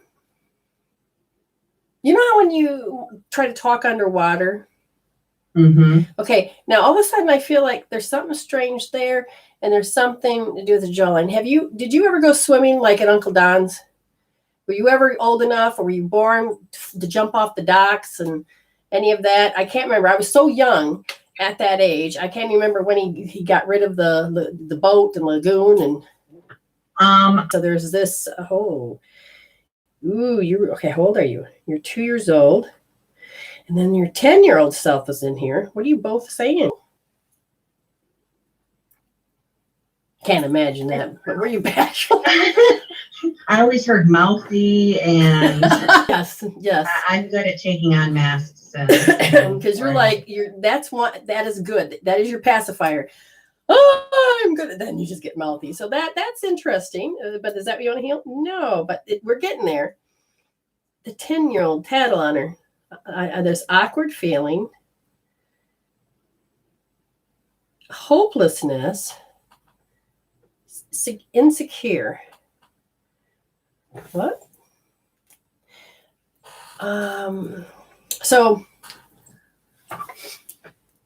know how when you try to talk underwater?
Mm-hmm.
Okay, now all of a sudden I feel like there's something strange there, and there's something to do with the jawline. Did you ever go swimming like at Uncle Don's? Were you ever old enough, or were you born to jump off the docks and any of that? I can't remember. I was so young at that age. I can't remember when he got rid of the boat and lagoon. And so there's this. Oh, ooh, okay. How old are you? You're 2 years old. And then your 10-year-old self is in here. What are you both saying? Can't imagine that. But were you bashful?
I always heard mouthy and
Yes.
I'm good at taking on masks.
Because that is good. That is your pacifier. Oh, I'm good at that. And you just get mouthy. So that's interesting. But is that what you want to heal? No, but we're getting there. The 10-year-old tattle on her. There's awkward feeling, hopelessness, insecure. What? So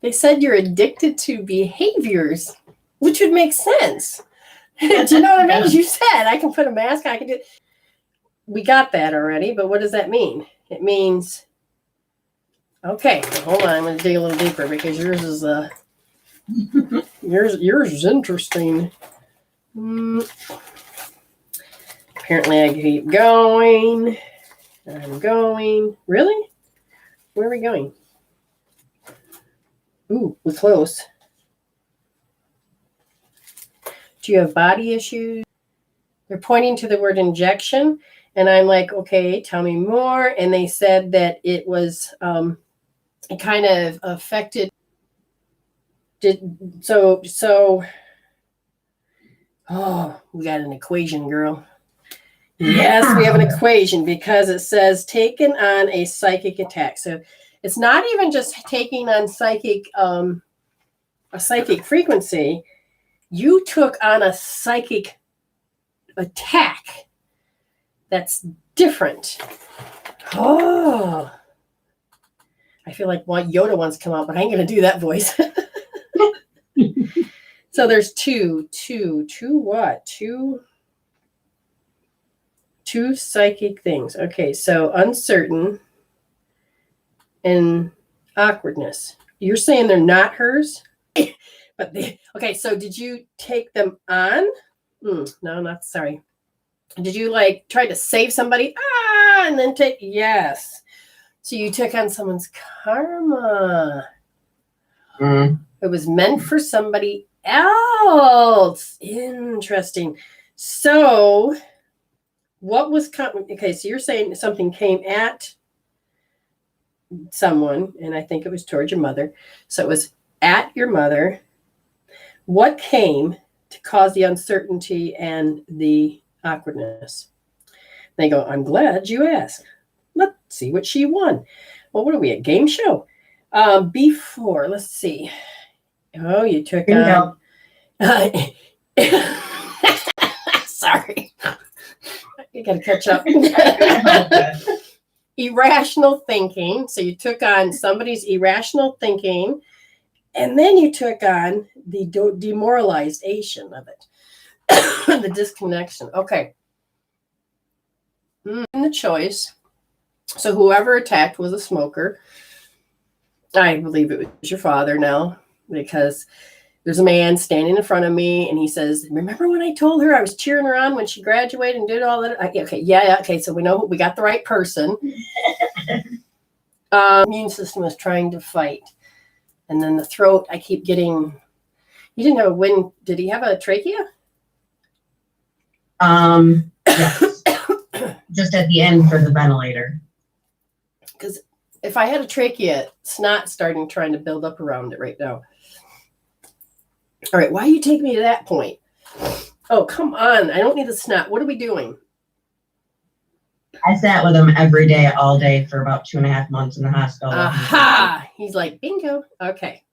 they said you're addicted to behaviors, which would make sense. Do you know what I mean? As you said, I can put a mask on, I can do. We got that already, but what does that mean? It means, okay, hold on, I'm going to dig a little deeper because yours is yours is interesting. Apparently, I keep going. I'm going. Really? Where are we going? Ooh, we're close. Do you have body issues? They're pointing to the word injection. And I'm like, okay, tell me more. And they said that it was, it kind of affected. Oh, we got an equation, girl. Yes, we have an equation because it says taken on a psychic attack. So it's not even just taking on a psychic frequency. You took on a psychic attack. That's different. Oh, I feel like Yoda wants to come out, but I ain't going to do that voice. So there's two psychic things. Okay, so uncertain and awkwardness. You're saying they're not hers? But okay, so did you take them on? No, not sorry. Did you like try to save somebody? And then yes. So you took on someone's karma. It was meant for somebody else. Interesting. So what was okay, so you're saying something came at someone, and I think it was towards your mother. So it was at your mother. What came to cause the uncertainty and the awkwardness? They go, I'm glad you asked. Let's see what she won. Well, what are we, a game show? Before, let's see. Oh, you took on. Sorry. You got to catch up. Irrational thinking. So you took on somebody's irrational thinking, and then you took on the demoralization of it, the disconnection. Okay. In the choice. So whoever attacked was a smoker. I believe it was your father now, because there's a man standing in front of me and he says, remember when I told her I was cheering her on when she graduated and did all that? Okay, so we know we got the right person. Immune system is trying to fight. And then the throat, I keep getting, he didn't have did he have a trachea?
Yes. Just at the end for the ventilator.
Because if I had a trachea, snot's trying to build up around it right now. All right, why are you taking me to that point? Oh, come on. I don't need the snot. What are we doing?
I sat with him every day, all day for about 2.5 months in the hospital.
Aha! He's like, bingo. Okay.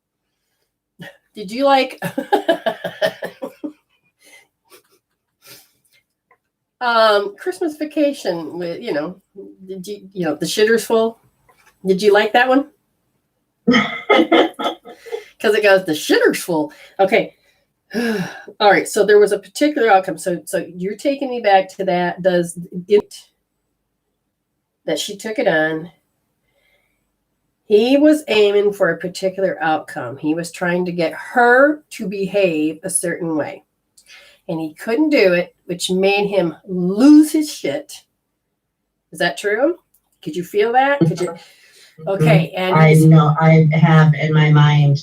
Did you like... Christmas Vacation with, did you, the shitter's full? Did you like that one? Because it goes, the shitter's full. Okay. All right. So there was a particular outcome. So you're taking me back to that. That she took it on. He was aiming for a particular outcome. He was trying to get her to behave a certain way. And he couldn't do it, which made him lose his shit. Is that true? Could you feel that? Could you? Okay. And
I know I have in my mind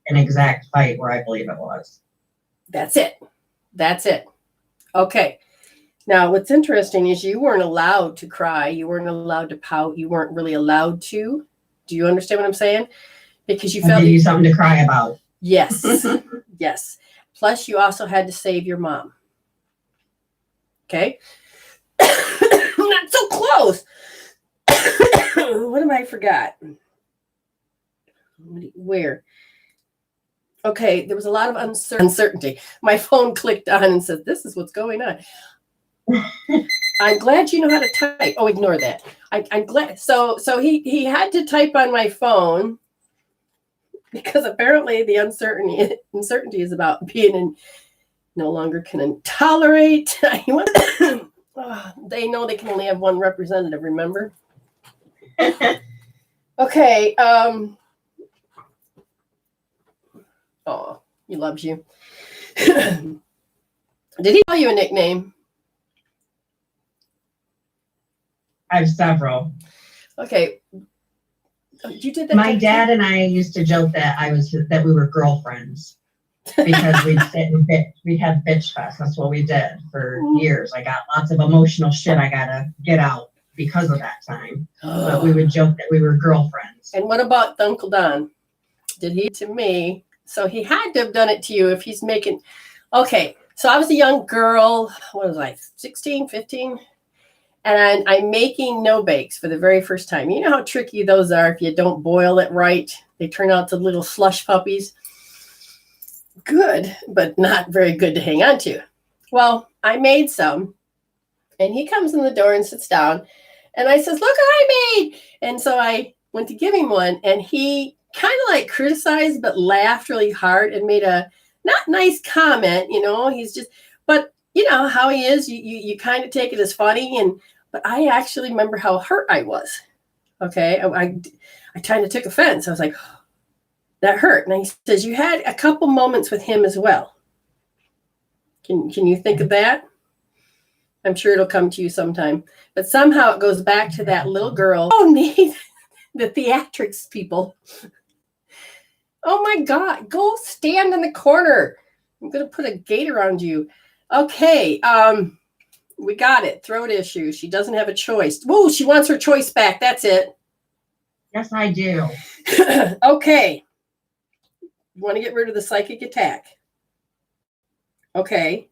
an exact fight where I believe it was.
That's it. Okay. Now, what's interesting is you weren't allowed to cry. You weren't allowed to pout. You weren't really allowed to. Do you understand what I'm saying? Because you felt...
I'll give you something to cry about.
Yes. Yes. Plus, you also had to save your mom. Okay? Not so close. What am I forgot? Where? Okay, there was a lot of uncertainty. My phone clicked on and said, this is what's going on. I'm glad you know how to type. Oh, ignore that. I'm glad. So he had to type on my phone because apparently the uncertainty is about being in no longer can tolerate. They know they can only have one representative, remember? Okay. Oh, he loves you. Did he tell you a nickname?
I have several.
Okay. You did that.
My dad and I used to joke that we were girlfriends because we'd sit and we'd have bitch fest. That's what we did for years. I got lots of emotional shit I gotta get out because of that time. But we would joke that we were girlfriends.
And what about Uncle Don? Did he to me? So he had to have done it to you if he's making. Okay, so I was a young girl. What was I, 16, 15? And I'm making no bakes for the very first time. You know how tricky those are if you don't boil it right. They turn out to little slush puppies. Good, but not very good to hang on to. Well, I made some. And he comes in the door and sits down. And I says, look what I made. And so I went to give him one. And he kind of like criticized, but laughed really hard and made a not nice comment. You know, he's just, but you know how he is. You kind of take it as funny. But I actually remember how hurt I was. Okay. I kind of took offense. I was like, oh, that hurt. And he says, you had a couple moments with him as well. Can you think of that? I'm sure it'll come to you sometime. But somehow it goes back to that little girl. Oh, need the theatrics people. Oh my God, go stand in the corner. I'm going to put a gate around you. Okay, we got it. Throat issue. She doesn't have a choice. Whoa, she wants her choice back. That's it.
Yes, I do.
Okay. You want to get rid of the psychic attack. Okay.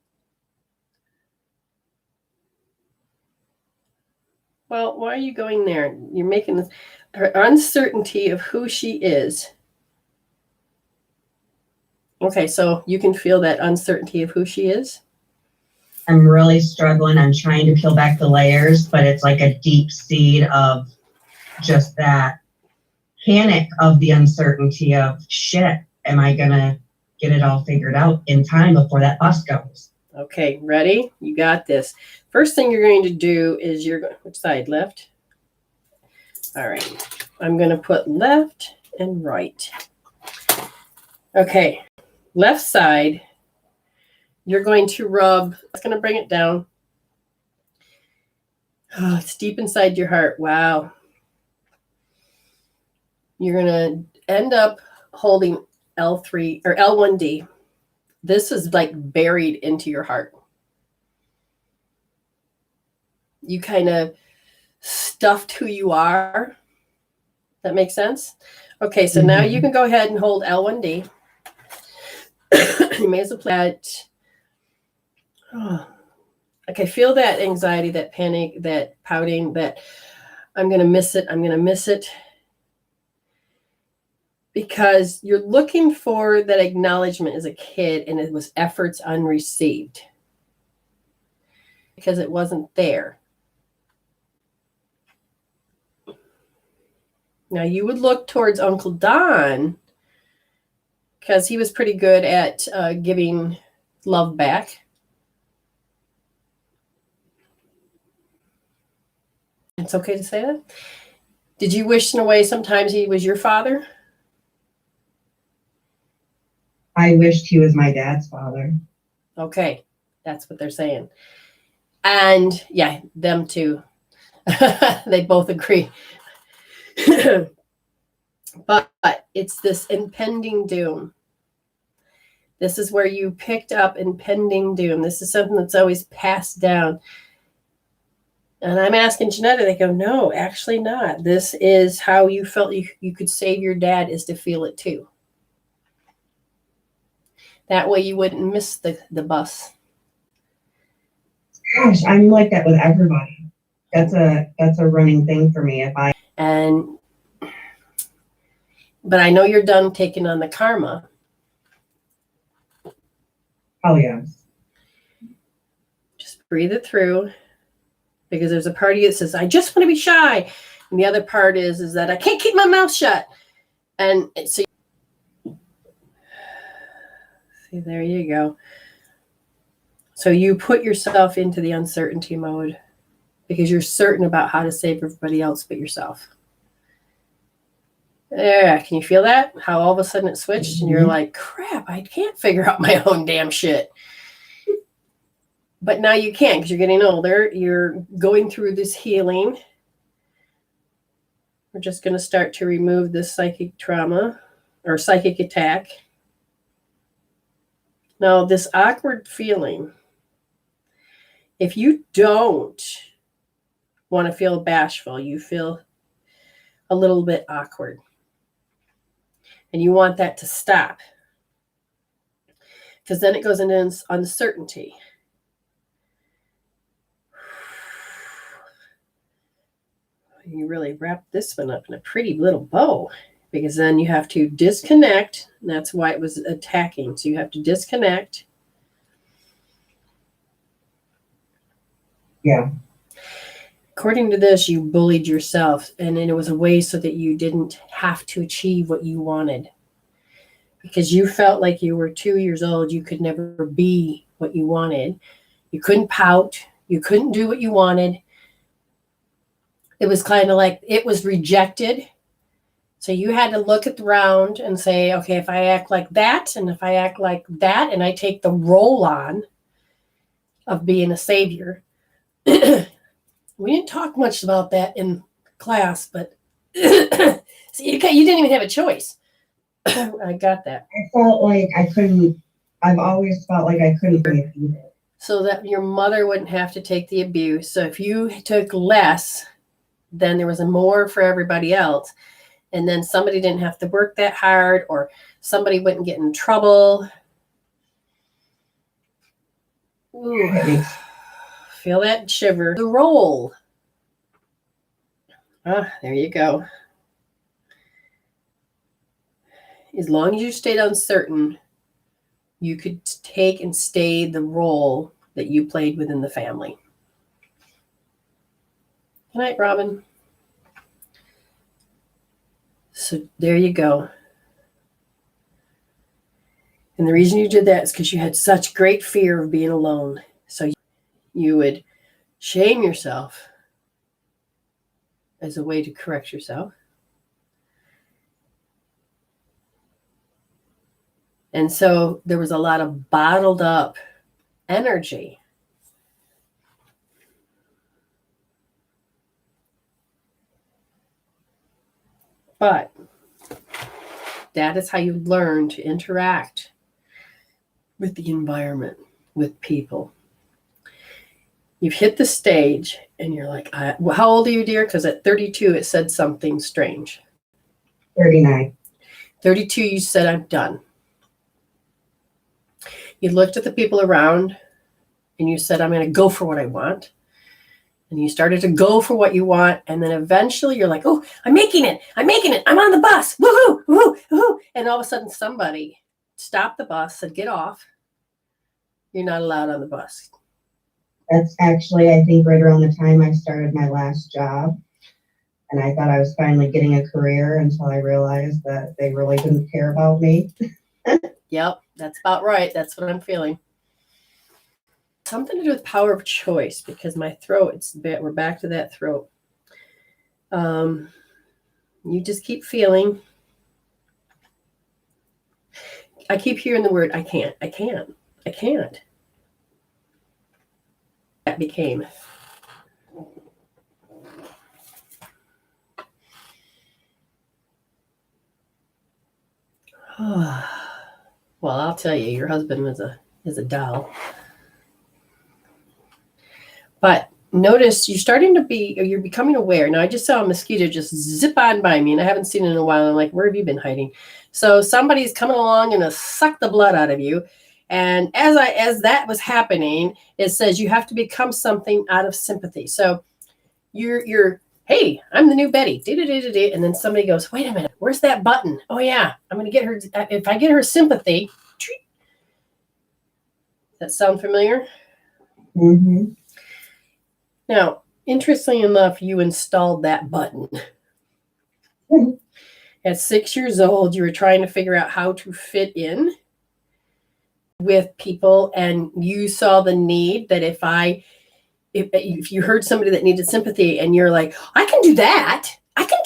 Well, why are you going there? You're making this, her uncertainty of who she is. Okay, so you can feel that uncertainty of who she is?
I'm really struggling. I'm trying to peel back the layers, but it's like a deep seed of just that panic of the uncertainty of shit. Am I going to get it all figured out in time before that bus goes?
Okay, ready? You got this. First thing you're going to do is which side? Left? All right. I'm going to put left and right. Okay. Left side, you're going to rub. It's going to bring it down. Oh, it's deep inside your heart. Wow. You're going to end up holding L3 or L1D. This is like buried into your heart. You kind of stuffed who you are. That makes sense? Okay, so now you can go ahead and hold L1D. You may as well play that. Oh. Okay, feel that anxiety, that panic, that pouting, that I'm going to miss it. I'm going to miss it. Because you're looking for that acknowledgement as a kid, and it was efforts unreceived. Because it wasn't there. Now you would look towards Uncle Don, because he was pretty good at giving love back. It's okay to say that. Did you wish in a way sometimes he was your father?
I wished he was my dad's father.
Okay, that's what they're saying. And yeah, them too. They both agree. But it's this impending doom. This is where you picked up impending doom. This is something that's always passed down. And I'm asking Janetta, they go, no, actually not. This is how you felt you could save your dad, is to feel it too. That way you wouldn't miss the bus.
Gosh, I'm like that with everybody. That's a running thing for me.
But I know you're done taking on the karma.
Oh, yes.
Just breathe it through. Because there's a part of you that says, I just want to be shy. And the other part is that I can't keep my mouth shut. And so, see, there you go. So you put yourself into the uncertainty mode because you're certain about how to save everybody else but yourself. Yeah, can you feel that? How all of a sudden it switched and you're like, crap, I can't figure out my own damn shit. But now you can because you're getting older. You're going through this healing. We're just going to start to remove this psychic trauma or psychic attack. Now, this awkward feeling, if you don't want to feel bashful, you feel a little bit awkward. And you want that to stop. Because then it goes into uncertainty. You really wrap this one up in a pretty little bow. Because then you have to disconnect. And that's why it was attacking. So you have to disconnect.
Yeah.
According to this, you bullied yourself, and it was a way so that you didn't have to achieve what you wanted. Because you felt like you were 2 years old, you could never be what you wanted. You couldn't pout. You couldn't do what you wanted. It was kind of like it was rejected. So you had to look at the round and say, okay, if I act like that, and if I act like that, and I take the role on of being a savior. We didn't talk much about that in class, but so you didn't even have a choice. I got that.
I felt like I couldn't, I've always felt like I couldn't be defeated.
So that your mother wouldn't have to take the abuse. So if you took less, then there was a more for everybody else. And then somebody didn't have to work that hard, or somebody wouldn't get in trouble. Ooh. Feel that shiver. The roll. Ah, there you go. As long as you stayed uncertain, you could take and stay the role that you played within the family. Good night, Robin. So there you go. And the reason you did that is because you had such great fear of being alone. So you would shame yourself as a way to correct yourself. And so there was a lot of bottled up energy. But that is how you learn to interact with the environment, with people. You've hit the stage and you're like, well, how old are you, dear? Because at 32, it said something strange.
39.
32, you said, I'm done. You looked at the people around and you said, I'm going to go for what I want. And you started to go for what you want. And then eventually you're like, oh, I'm making it. I'm on the bus. Woohoo, woohoo, woohoo. And all of a sudden somebody stopped the bus, said, get off. You're not allowed on the bus.
That's actually, I think, right around the time I started my last job. And I thought I was finally getting a career until I realized that they really didn't care about me.
Yep, that's about right. That's what I'm feeling. Something to do with power of choice, because my throat, we're back to that throat. You just keep feeling. I keep hearing the word, I can't. That became. Well, I'll tell you, your husband is a doll. But notice you're becoming aware. Now, I just saw a mosquito just zip on by me, and I haven't seen it in a while. I'm like, where have you been hiding? So somebody's coming along and suck the blood out of you. And as that was happening, it says you have to become something out of sympathy. So you're hey, I'm the new Betty. And then somebody goes, wait a minute, where's that button? Oh yeah, I'm going to get her. If I get her sympathy. Does that sound familiar?
Mm-hmm.
Now, Interestingly enough, you installed that button. At 6 years old, you were trying to figure out how to fit in with people, and you saw the need that if you heard somebody that needed sympathy and you're like, I can do that, I can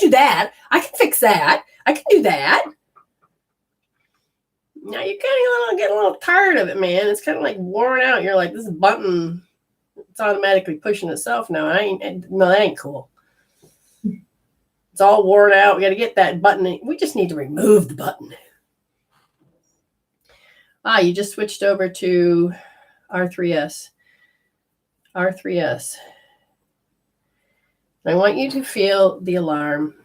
fix that, I can do that. Now you're kind of getting a little tired of it, man. It's kind of like worn out. You're like, this button, it's automatically pushing itself now. No, that ain't cool. It's all worn out. We got to get that button. We just need to remove the button. You just switched over to R3S. R3S. I want you to feel the alarm.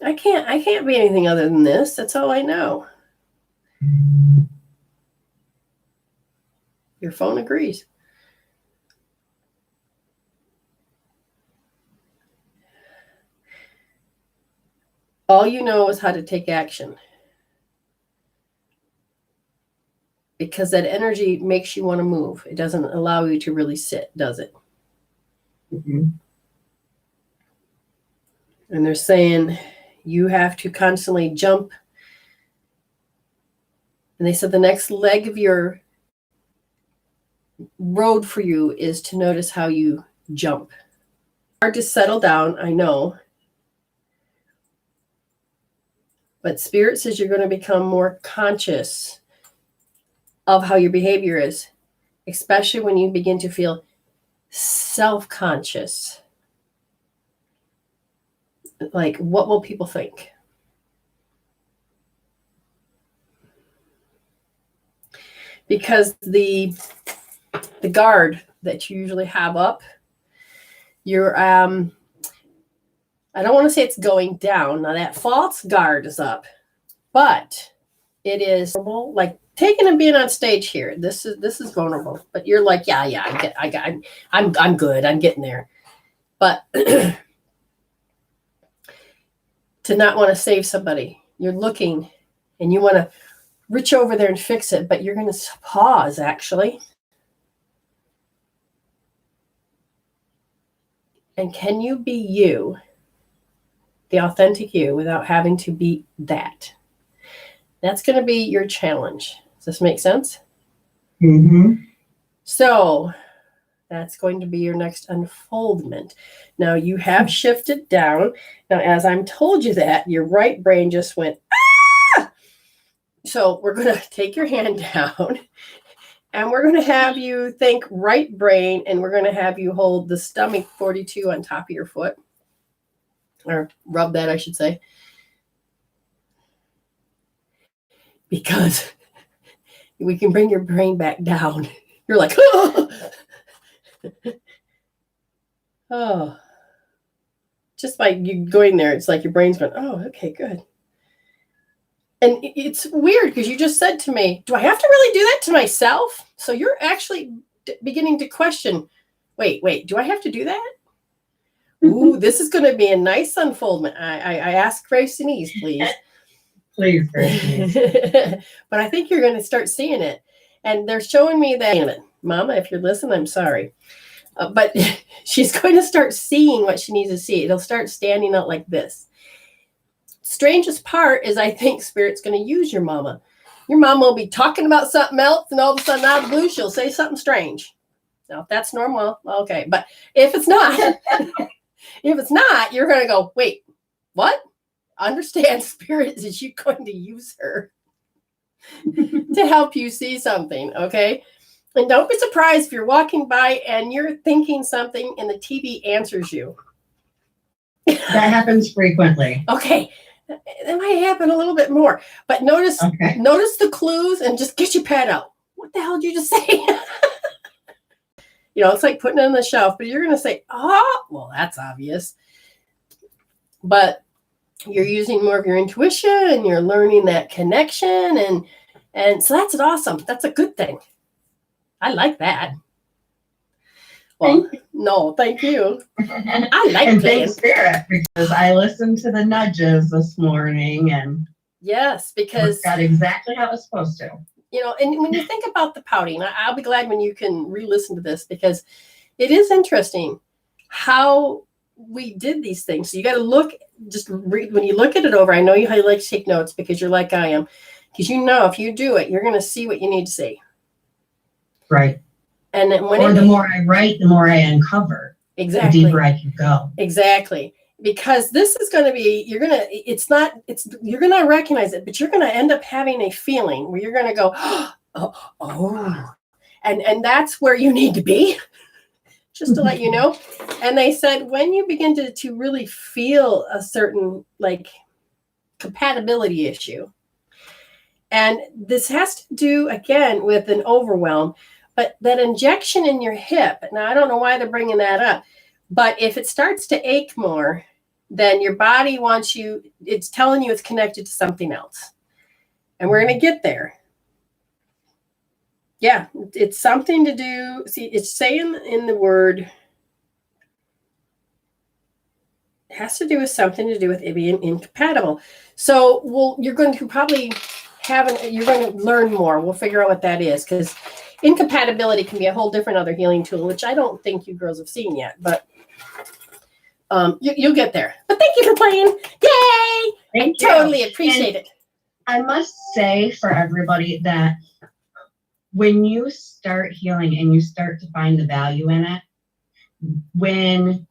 I can't be anything other than this. That's all I know. Your phone agrees. All you know is how to take action. Because that energy makes you want to move. It doesn't allow you to really sit, does it?
Mm-hmm.
And they're saying you have to constantly jump. And they said the next leg of your road for you is to notice how you jump. Hard to settle down, I know. But Spirit says you're going to become more conscious of how your behavior is, especially when you begin to feel self-conscious. Like, what will people think? Because the guard that you usually have up, you're I don't want to say it's going down. Now that false guard is up, but it is like taking and being on stage here. This is vulnerable, but you're like, I'm good. I'm getting there. But to not want to save somebody, you're looking and you want to reach over there and fix it, but you're going to pause actually. And can you be you? The authentic you without having to be that. That's going to be your challenge. Does this make sense?
Mm-hmm.
So that's going to be your next unfoldment. Now you have shifted down. Now, as I'm told you that, your right brain just went, ah! So we're going to take your hand down and we're going to have you think right brain, and we're going to have you hold the stomach 42 on top of your foot. Or rub that, I should say. Because we can bring your brain back down. You're like, oh. Just by you going there, it's like your brain's going, oh, okay, good. And it's weird because you just said to me, do I have to really do that to myself? So you're actually beginning to question, wait, do I have to do that? Ooh, this is going to be a nice unfoldment. I ask Grace Denise, please.
Please, Grace.
But I think you're going to start seeing it. And they're showing me that. Mama, if you're listening, I'm sorry. But she's going to start seeing what she needs to see. It'll start standing out like this. Strangest part is I think Spirit's going to use your mama. Your mama will be talking about something else, and all of a sudden, out of the blue, she'll say something strange. Now, if that's normal, okay. But if it's not... If it's not, you're going to go, wait, what? Understand, Spirit is you going to use her to help you see something, okay? And don't be surprised if you're walking by and you're thinking something and the TV answers you.
That happens frequently.
Okay. That might happen a little bit more. But notice the clues and just get your pad out. What the hell did you just say? You know, it's like putting it on the shelf, but you're going to say, oh, well, that's obvious. But you're using more of your intuition and you're learning that connection. And so that's awesome. That's a good thing. I like that. Well, thank you. I like
and
playing.
thanks, Spirit, because I listened to the nudges this morning and
yes, because
got exactly how it was supposed to.
You know, and when you think about the pouting, I'll be glad when you can re-listen to this, because it is interesting how we did these things. So you got to look, just read, when you look at it over. I know you like to take notes because you're like I am, because you know if you do it, you're going to see what you need to see.
Right.
And then
the more I write, the more I uncover.
Exactly.
The deeper I can go.
Exactly. Because this is going to be, you're going to recognize it, but you're going to end up having a feeling where you're going to go, oh, and that's where you need to be, just to let you know. And they said, when you begin to really feel a certain like compatibility issue, and this has to do again with an overwhelm, but that injection in your hip, now I don't know why they're bringing that up, but if it starts to ache more, then your body wants you, it's telling you it's connected to something else. And we're going to get there. Yeah, it's something to do. See, it's saying in the word, it has to do with something to do with it being incompatible. So you're going to probably you're going to learn more. We'll figure out what that is, because incompatibility can be a whole different other healing tool, which I don't think you girls have seen yet, but you'll get there. But thank you for playing. Yay!
Thank you.
Totally appreciate it.
I must say for everybody that when you start healing and you start to find the value in it, when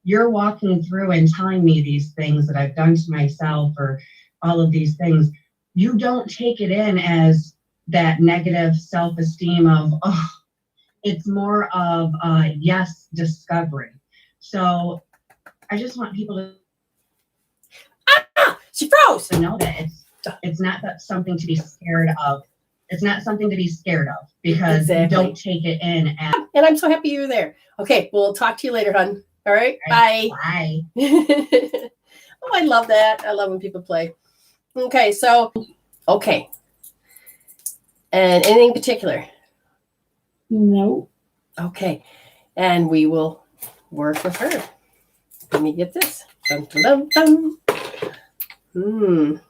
you're walking through and telling me these things that I've done to myself or all of these things, you don't take it in as that negative self-esteem of, oh, it's more of yes, discovery. So I just want people to
she froze.
To know that it's not something to be scared of. It's not something to be scared of, because
exactly.
You don't take it in.
And I'm so happy you're there. Okay, we'll talk to you later, hon. All right, bye.
Bye.
Oh, I love that. I love when people play. Okay, so, okay. And anything particular?
No.
Okay, and we will work with her. Let me get this. Dun, dun, dun, dun.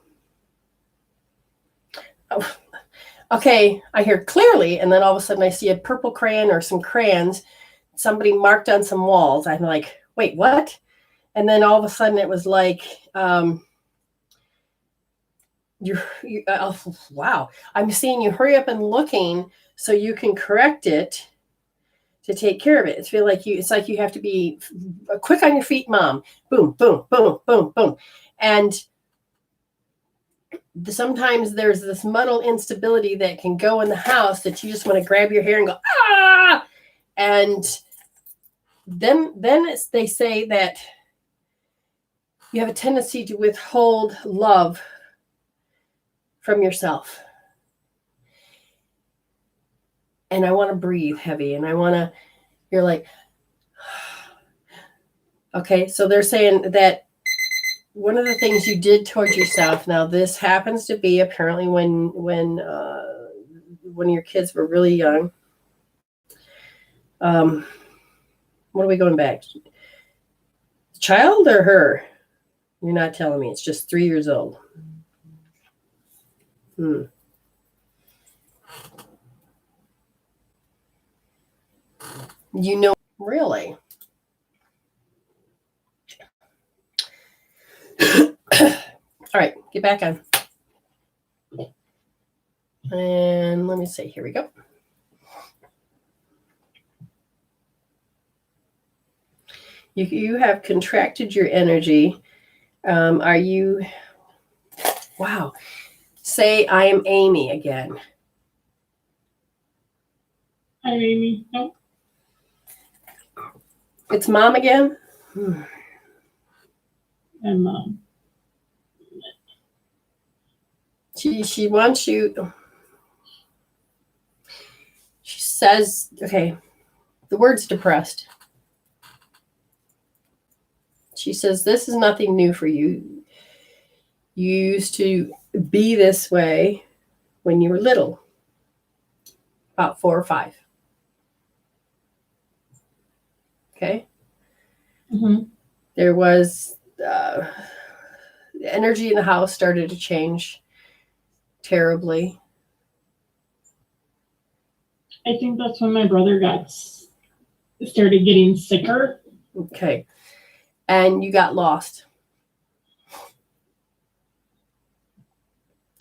Oh. Okay, I hear clearly, and then all of a sudden I see a purple crayon or some crayons. Somebody marked on some walls. I'm like, wait, what? And then all of a sudden it was like, oh, wow. I'm seeing you hurry up and looking so you can correct it to take care of it. It's like you have to be quick on your feet, mom. Boom, boom, boom, boom, boom. And sometimes there's this muddle instability that can go in the house that you just want to grab your hair and go, ah! And then they say that you have a tendency to withhold love from yourself. And I want to breathe heavy, and you're like, okay, so they're saying that one of the things you did towards yourself, now this happens to be apparently when your kids were really young. What are we going back? Child or her? You're not telling me. It's just 3 years old. You know, really? All right, get back on. And let me see. Here we go. You have contracted your energy. Are you? Wow. Say, I am Amy again.
I'm Amy. Nope.
It's mom again?
And mom.
She wants you. She says, okay, the word's depressed. She says, this is nothing new for you. You used to be this way when you were little, about 4 or 5. Okay?
Mm-hmm.
There was the energy in the house started to change terribly.
I think that's when my brother started getting sicker.
Okay. And you got lost.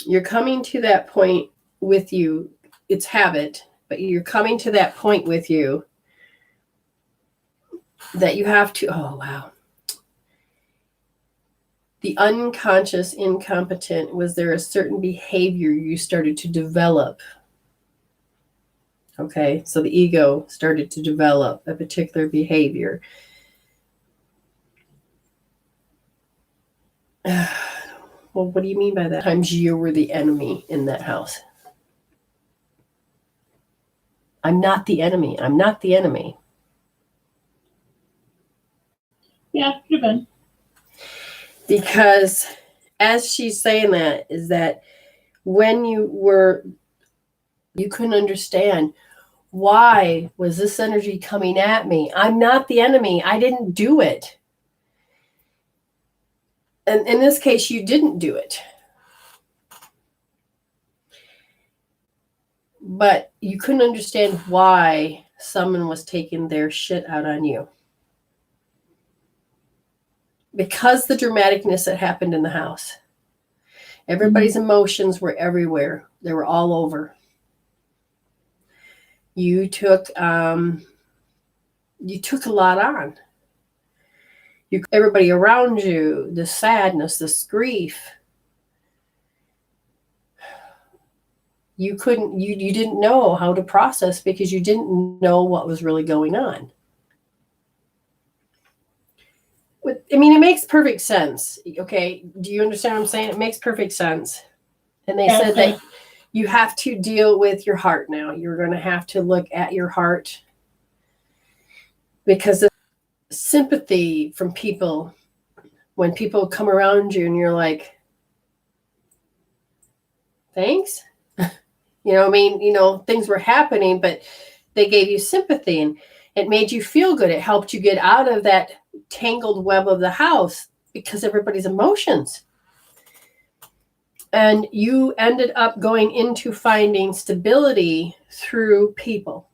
You're coming to that point with you. It's habit, but you're coming to that point with you that you have to, oh, wow. The unconscious incompetent, was there a certain behavior you started to develop? Okay, so the ego started to develop a particular behavior. Well, what do you mean by that? Times you were the enemy in that house. I'm not the enemy. I'm not the enemy.
Yeah, could have been.
Because as she's saying that, is that when you couldn't understand, why was this energy coming at me? I'm not the enemy. I didn't do it. And in this case, you didn't do it. But you couldn't understand why someone was taking their shit out on you. Because the dramaticness that happened in the house. Everybody's emotions were everywhere. They were all over. You took a lot on. Everybody around you, the sadness, this grief. You didn't know how to process because you didn't know what was really going on. I mean, it makes perfect sense. Okay. Do you understand what I'm saying? It makes perfect sense. And they said that you have to deal with your heart now. You're going to have to look at your heart because the sympathy from people, when people come around you and you're like, thanks. I mean, things were happening, but they gave you sympathy and it made you feel good. It helped you get out of that tangled web of the house because everybody's emotions. And you ended up going into finding stability through people.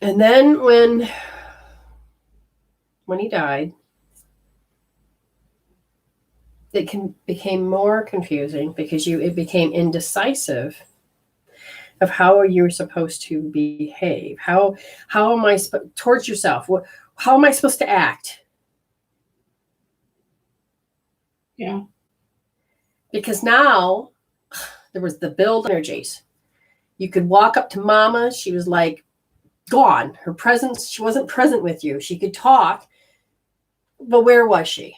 And then when he died, it became more confusing because it became indecisive of how you were supposed to behave. How am I towards yourself? How am I supposed to act?
Yeah.
Because now there was the build energies. You could walk up to mama. She was like gone. Her presence, she wasn't present with you. She could talk, but where was she?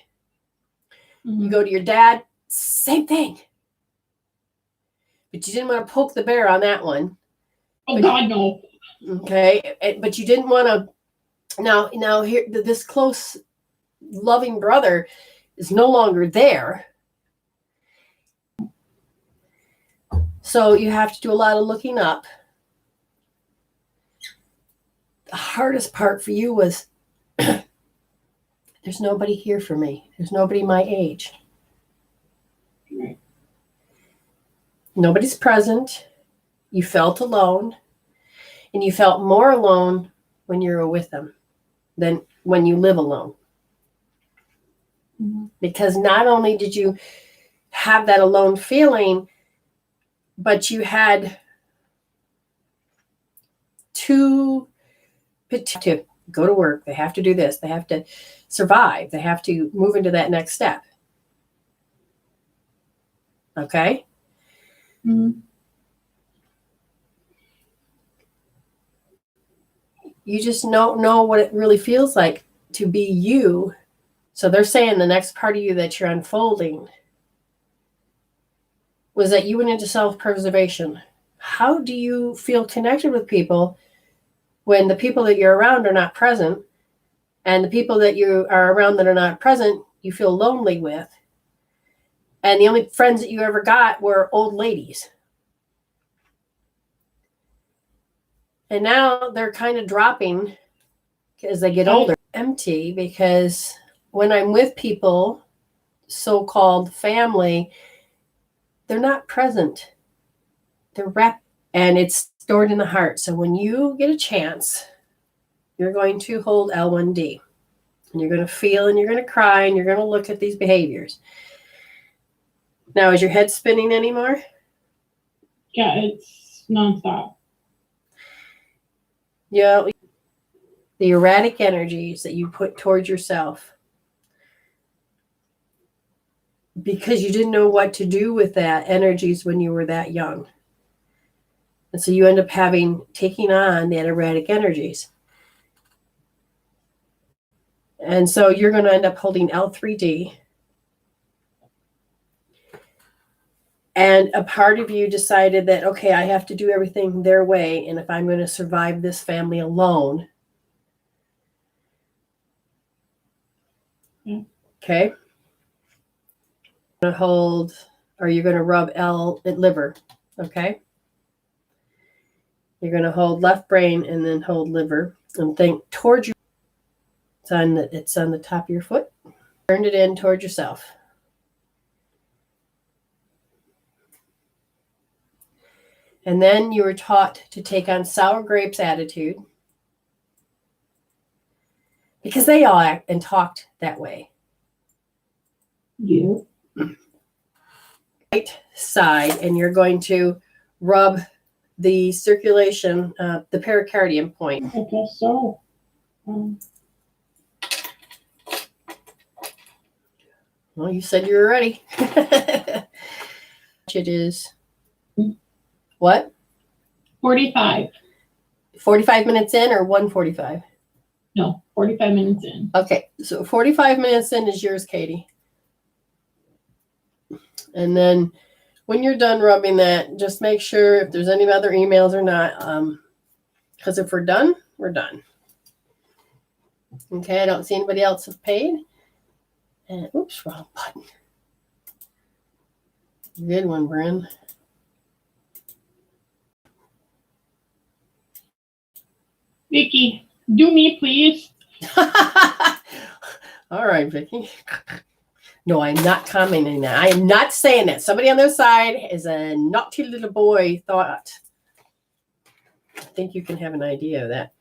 Mm-hmm. You go to your dad, same thing. But you didn't want to poke the bear on that one.
Oh, God, no.
Okay. But you didn't want to. Now here, this close, loving brother is no longer there. So you have to do a lot of looking up. The hardest part for you was there's nobody here for me. There's nobody my age. Nobody's present. You felt alone. And you felt more alone when you were with them than when you live alone. Mm-hmm. Because not only did you have that alone feeling, but you had to go to work. They have to do this. They have to survive. They have to move into that next step. Okay? Mm-hmm. You just don't know what it really feels like to be you. So they're saying the next part of you that you're unfolding was that you went into self-preservation. How do you feel connected with people when the people that you're around are not present, and the people that you are around that are not present, you feel lonely with, and the only friends that you ever got were old ladies? And now they're kind of dropping as they get older. Empty, because when I'm with people, so-called family, they're not present. They're And it's stored in the heart. So when you get a chance, you're going to hold L1D. And you're going to feel and you're going to cry and you're going to look at these behaviors. Now, is your head spinning anymore?
Yeah, it's nonstop.
Yeah. The erratic energies that you put towards yourself because you didn't know what to do with that energies when you were that young. And so you end up taking on that erratic energies. And so you're going to end up holding L3D. And a part of you decided that, okay, I have to do everything their way. And if I'm going to survive this family alone, okay, you're going to hold, or you're going to rub L at liver, okay? You're going to hold left brain and then hold liver and think towards you. It's on the top of your foot. Turn it in towards yourself. And then you were taught to take on sour grapes attitude because they all act and talked that way.
You.
Right side, and you're going to rub the circulation, the pericardium point.
I guess so.
Well, you said you were ready. It is what?
45.
45 minutes in or 1:45?
No, 45 minutes in.
Okay, so 45 minutes in is yours, Katie. And then when you're done rubbing that, just make sure if there's any other emails or not, because if we're done, we're done. Okay, I don't see anybody else have paid. And oops, wrong button. Good one, Bryn.
Vicky, do me, please.
All right, Vicky. No, I'm not commenting that. I am not saying that. Somebody on their side is a naughty little boy thought. I think you can have an idea of that.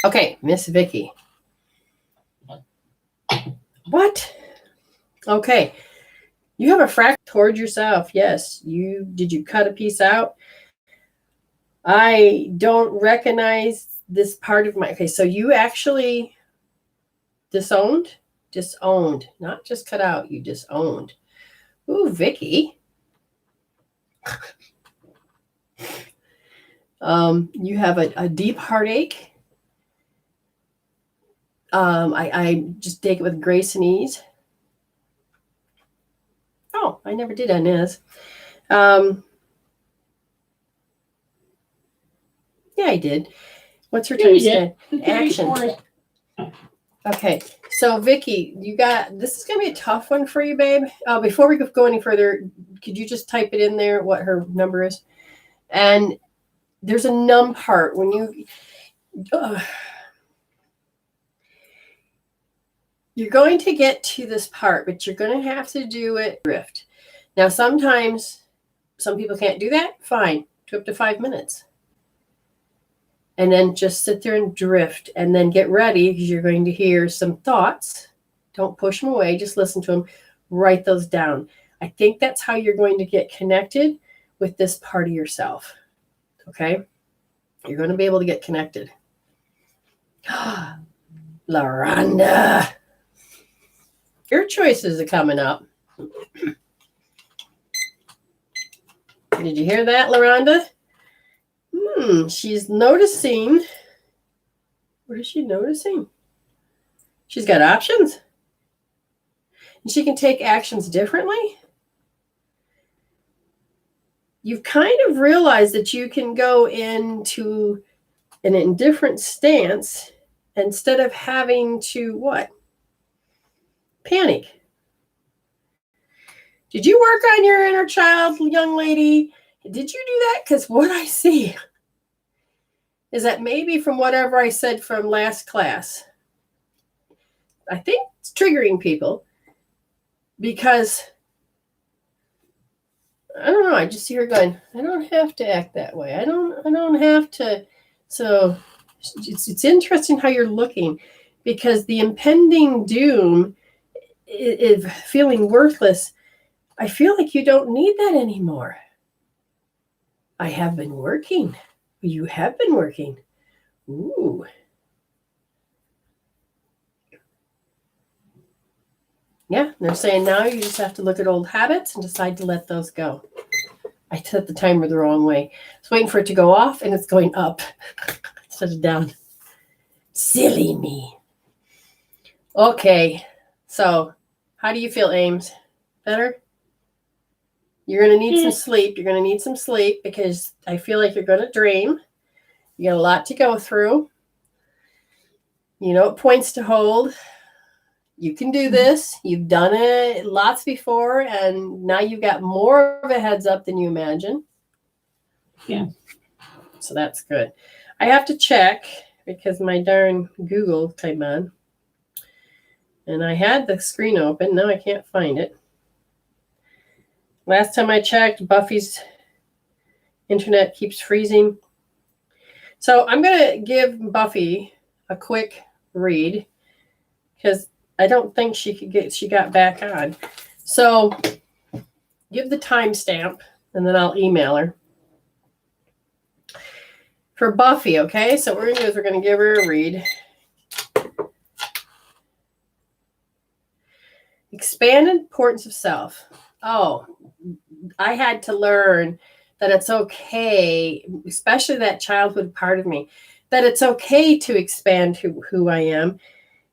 Okay, Miss Vicky. What? Okay. You have a fracture toward yourself. Yes. Did you cut a piece out? I don't recognize this part of my. Okay, so you actually disowned, not just cut out. You disowned. Ooh, Vicky. You have a deep heartache. I just take it with grace and ease. Oh, I never did on this. Yeah, I did. What's her time stand? Action. Okay, so Vicky, this is going to be a tough one for you, babe. Before we go any further, could you just type it in there, what her number is? And there's a num part when you're going to get to this part, but you're going to have to do it drift. Now, sometimes some people can't do that. Fine, up to 5 minutes. And then just sit there and drift and then get ready because you're going to hear some thoughts. Don't push them away. Just listen to them. Write those down. I think that's how you're going to get connected with this part of yourself. Okay? You're going to be able to get connected. LaRonda. Your choices are coming up. Did you hear that, LaRonda? She's noticing. What is she noticing? She's got options. And she can take actions differently. You've kind of realized that you can go into an indifferent stance instead of having to what? Panic. Did you work on your inner child, young lady? Did you do that? Because what I see is that maybe from whatever I said from last class, I think it's triggering people because I don't know. I just see her going, I don't have to act that way. I don't have to. So it's interesting how you're looking, because the impending doom is feeling worthless. I feel like you don't need that anymore. I have been working. You have been working. Ooh. Yeah, they're saying now you just have to look at old habits and decide to let those go. I set the timer the wrong way. I was waiting for it to go off, and it's going up instead of down. Silly me. Okay, so how do you feel, Ames? Better? You're going to need some sleep. You're going to need some sleep because I feel like you're going to dream. You got a lot to go through. You know what points to hold. You can do this. You've done it lots before, and now you've got more of a heads up than you imagine.
Yeah.
So that's good. I have to check because my darn Google came on. And I had the screen open. Now I can't find it. Last time I checked, Buffy's internet keeps freezing. So I'm going to give Buffy a quick read because I don't think she got back on. So give the timestamp and then I'll email her. For Buffy, okay? So what we're going to do is we're going to give her a read. Expanded importance of self. Oh, I had to learn that it's okay, especially that childhood part of me, that it's okay to expand who I am.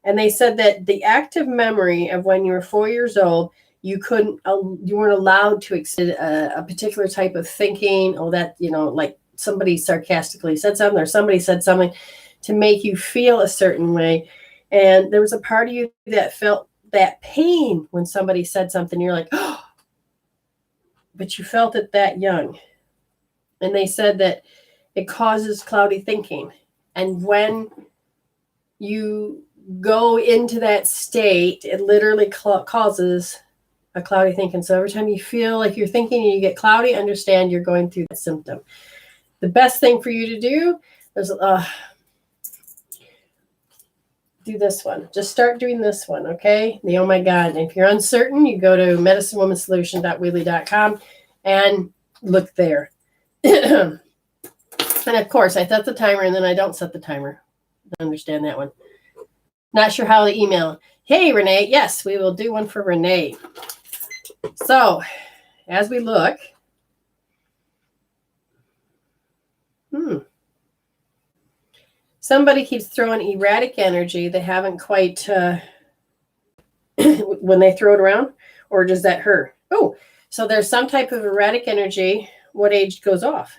And they said that the active memory of when you were 4 years old, you weren't allowed to extend a particular type of thinking, or that, like somebody sarcastically said something or somebody said something to make you feel a certain way. And there was a part of you that felt that pain when somebody said something. You're like, oh, but you felt it that young. And they said that it causes cloudy thinking. And when you go into that state, it literally causes a cloudy thinking. So every time you feel like you're thinking and you get cloudy, understand you're going through that symptom. The best thing for you to do is do this one. Just start doing this one, okay? The oh my God. And if you're uncertain, you go to medicinewomansolution.weebly.com and look there. And of course, I set the timer and then I don't set the timer. I understand that one. Not sure how to email. Hey, Renee. Yes, we will do one for Renee. So, as we look. Somebody keeps throwing erratic energy. They haven't quite, when they throw it around, or does that hurt? Oh, so there's some type of erratic energy. What age goes off?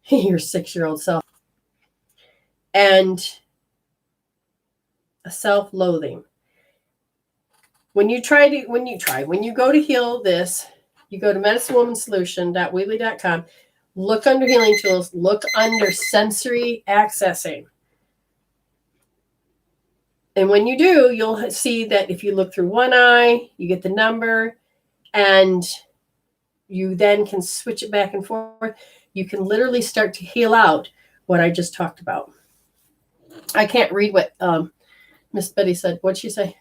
Your 6-year-old self. And a self-loathing. When you go to heal this, you go to medicinewomansolution.weebly.com, look under healing tools, look under sensory accessing. And when you do, you'll see that if you look through one eye, you get the number, and you then can switch it back and forth. You can literally start to heal out what I just talked about. I can't read what Miss Betty said. What'd she say?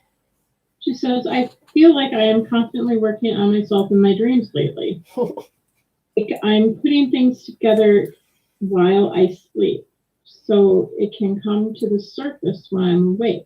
She says, I feel like I am constantly working on myself in my dreams lately. Like I'm putting things together while I sleep, so it can come to the surface when I'm awake.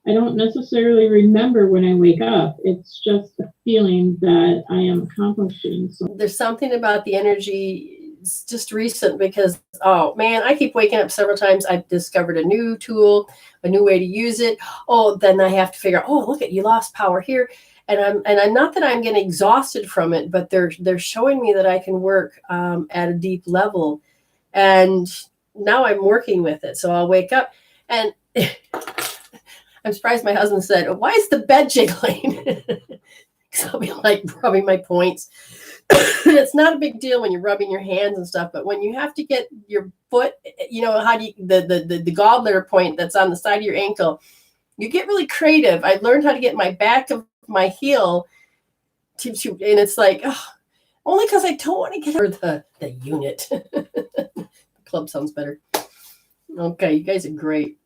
I don't necessarily remember when I wake up. It's just a feeling that I am accomplishing. So
there's something about the energy. It's just recent because, oh man, I keep waking up several times. I've discovered a new tool, a new way to use it. Oh, then I have to figure out, oh, look at, you lost power here. And I'm not that I'm getting exhausted from it, but they're showing me that I can work at a deep level. And now I'm working with it. So I'll wake up and I'm surprised my husband said, oh, why is the bed jiggling? So I'll be like rubbing my points. It's not a big deal when you're rubbing your hands and stuff, but when you have to get your foot, how do you, the gallbladder point that's on the side of your ankle, you get really creative. I learned how to get my back of my heel to and it's like, oh Only because I don't want to get over the unit. Club sounds better. Okay, you guys are great.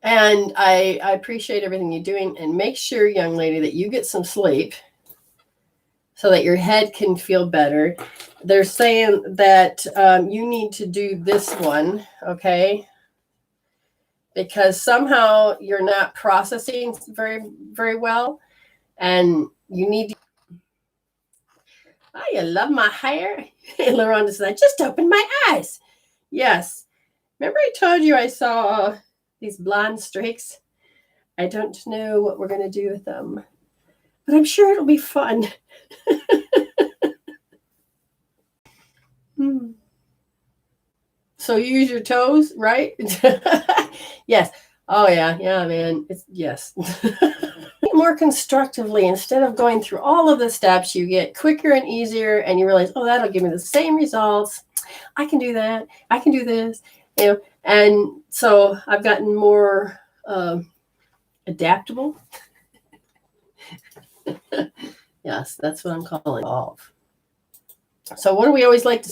And I appreciate everything you're doing. And make sure, young lady, that you get some sleep so that your head can feel better. They're saying that you need to do this one, okay? Because somehow you're not processing very, very well. And you need to. Oh, you love my hair? LaRonda says, I just opened my eyes. Yes. Remember I told you I saw these blonde streaks? I don't know what we're going to do with them, but I'm sure it'll be fun. So you use your toes, right? Yes. Oh, yeah. Yeah, man. Yes. More constructively, instead of going through all of the steps, you get quicker and easier, and you realize, oh, that'll give me the same results. I can do that. I can do this. And so I've gotten more adaptable. Yes, that's what I'm calling evolve. So what do we always like to